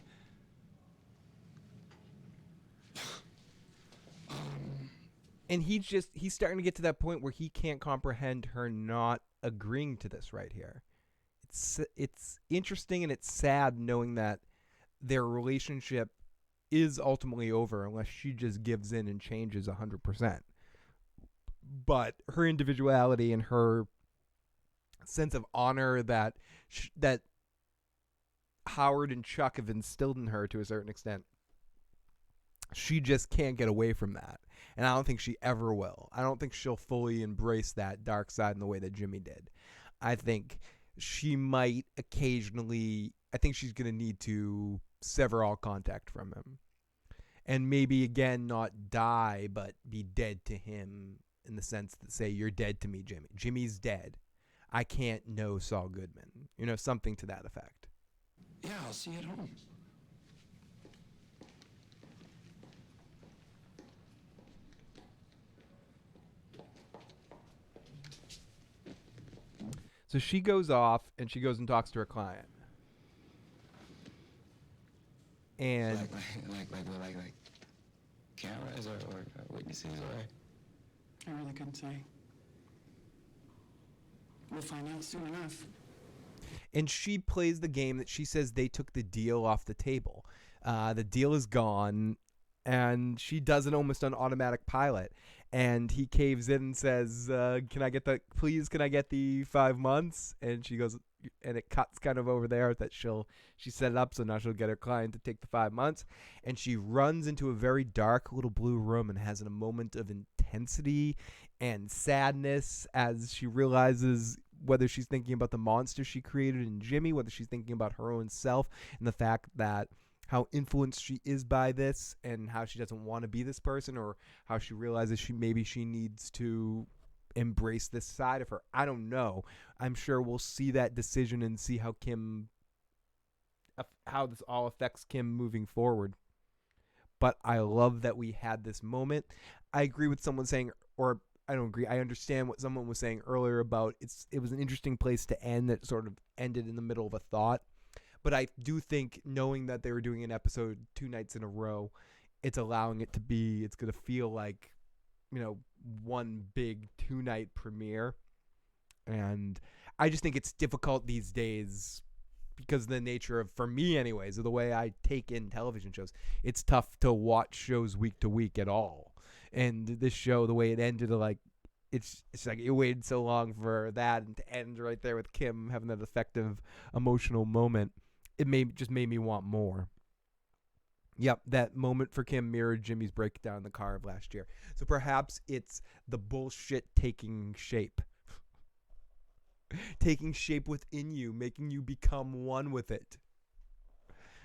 And he's starting to get to that point where he can't comprehend her not agreeing to this right here. It's interesting and it's sad knowing that their relationship is ultimately over unless she just gives in and changes 100%. But her individuality and her sense of honor that that Howard and Chuck have instilled in her to a certain extent, she just can't get away from that. And I don't think she ever will. I don't think she'll fully embrace that dark side in the way that Jimmy did. I think she might occasionally, I think she's going to need to sever all contact from him. And maybe, again, not die, but be dead to him in the sense that say, you're dead to me, Jimmy. Jimmy's dead. I can't know Saul Goodman. You know, something to that effect. Yeah, I'll see you at home. So she goes off and she goes and talks to her client. And like cameras or witnesses or. I really couldn't say. We'll find out soon enough. And she plays the game that she says they took the deal off the table. The deal is gone, and she does it almost on automatic pilot. And he caves in and says, can I get the 5 months? And she goes, and it cuts kind of over there that she set it up, so now she'll get her client to take the 5 months. And she runs into a very dark little blue room and has a moment of intensity and sadness as she realizes whether she's thinking about the monster she created in Jimmy, whether she's thinking about her own self, and the fact that how influenced she is by this and how she doesn't want to be this person, or how she realizes she needs to embrace this side of her. I don't know. I'm sure we'll see that decision and see how this all affects Kim moving forward. But I love that we had this moment. I agree with someone saying, or I don't agree. I understand what someone was saying earlier about it was an interesting place to end that sort of ended in the middle of a thought. But I do think knowing that they were doing an episode 2 nights in a row, it's allowing it to be, it's going to feel like, one big 2-night premiere. And I just think it's difficult these days because of the nature of, for me anyways, of the way I take in television shows. It's tough to watch shows week to week at all. And this show, the way it ended, it's like it waited so long for that and to end right there with Kim having that effective emotional moment. It just made me want more. Yep, that moment for Kim mirrored Jimmy's breakdown in the car of last year. So perhaps it's the bullshit taking shape. Taking shape within you, making you become one with it.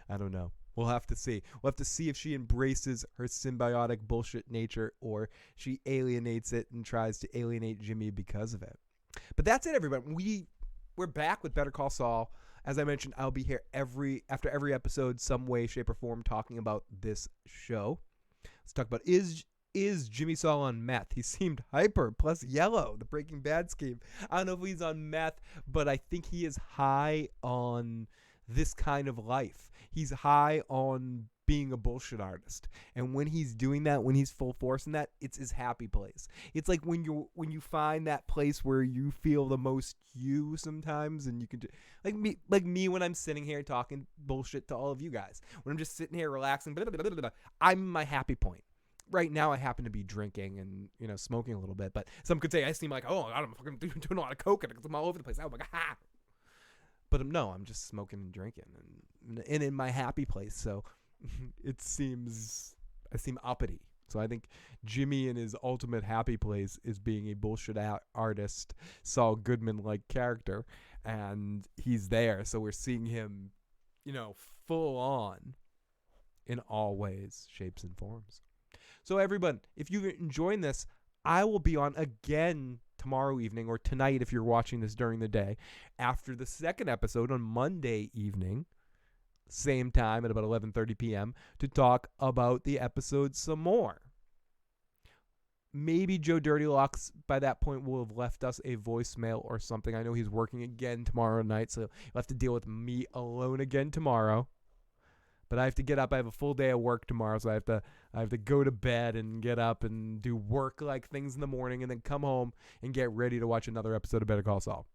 I don't know. We'll have to see. We'll have to see if she embraces her symbiotic bullshit nature or she alienates it and tries to alienate Jimmy because of it. But that's it, everybody. We're back with Better Call Saul. As I mentioned, I'll be here after every episode, some way, shape, or form, talking about this show. Let's talk about is Jimmy Saul on meth? He seemed hyper, plus yellow, the Breaking Bad scheme. I don't know if he's on meth, but I think he is high on this kind of life. He's high on being a bullshit artist. And when he's doing that, when he's full force in that, it's his happy place. It's like when you find that place where you feel the most you sometimes, and you can do like me when I'm sitting here talking bullshit to all of you guys. When I'm just sitting here relaxing, blah, blah, blah, blah, blah, I'm in my happy point. Right now I happen to be drinking and smoking a little bit, but some could say I seem like, oh, I'm fucking doing a lot of coke and I'm all over the place. Oh my god. But no, I'm just smoking and drinking and in my happy place. So, it seems uppity. So I think Jimmy in his ultimate happy place is being a bullshit artist, Saul Goodman like character, and he's there. So we're seeing him, full on in all ways, shapes, and forms. So everyone, if you're enjoying this, I will be on again tomorrow evening, or tonight if you're watching this during the day, after the second episode on Monday evening, same time at about 11:30 p.m. to talk about the episode some more. Maybe Joe Dirtylocks by that point will have left us a voicemail or something. I know he's working again tomorrow night, so you'll have to deal with me alone again tomorrow. But I have to get up. I have a full day of work tomorrow, so I have to go to bed and get up and do work-like things in the morning, and then come home and get ready to watch another episode of Better Call Saul.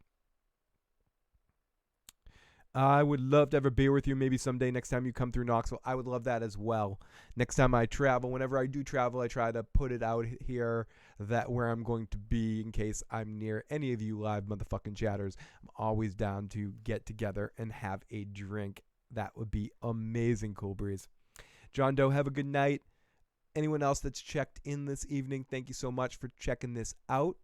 I would love to have a beer with you maybe someday next time you come through Knoxville. I would love that as well. Next time I travel, whenever I do travel, I try to put it out here that where I'm going to be in case I'm near any of you live motherfucking chatters. I'm always down to get together and have a drink. That would be amazing, Cool Breeze. John Doe, have a good night. Anyone else that's checked in this evening, thank you so much for checking this out.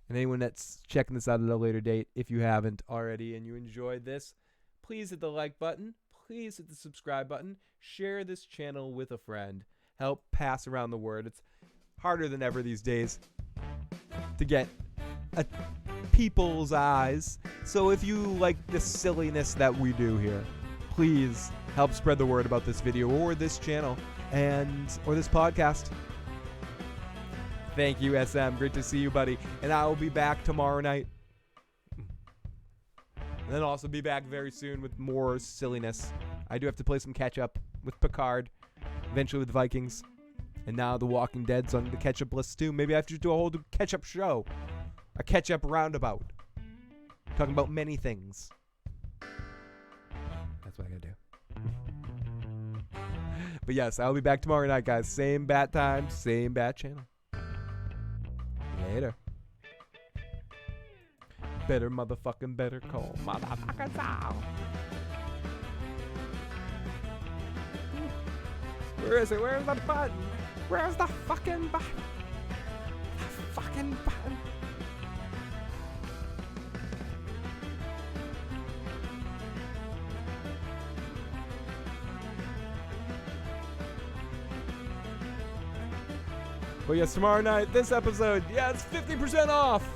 And anyone that's checking this out at a later date, if you haven't already and you enjoyed this, please hit the like button. Please hit the subscribe button. Share this channel with a friend. Help pass around the word. It's harder than ever these days to get people's eyes. So if you like the silliness that we do here, please help spread the word about this video or this channel or this podcast. Thank you, SM. Great to see you, buddy. And I will be back tomorrow night. And then also be back very soon with more silliness. I do have to play some catch-up with Picard, eventually with Vikings, and now The Walking Dead's on the catch-up list too. Maybe I have to do a whole catch-up show, a catch-up roundabout, talking about many things. That's what I gotta do. But yes, I'll be back tomorrow night, guys. Same bat time, same bat channel. Later. Better motherfucking better call motherfucking Saul. Where is it? Where's the button? Where's the fucking button? The fucking button. But yes, tomorrow night, this episode, yeah, it's 50% off.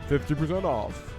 50% off.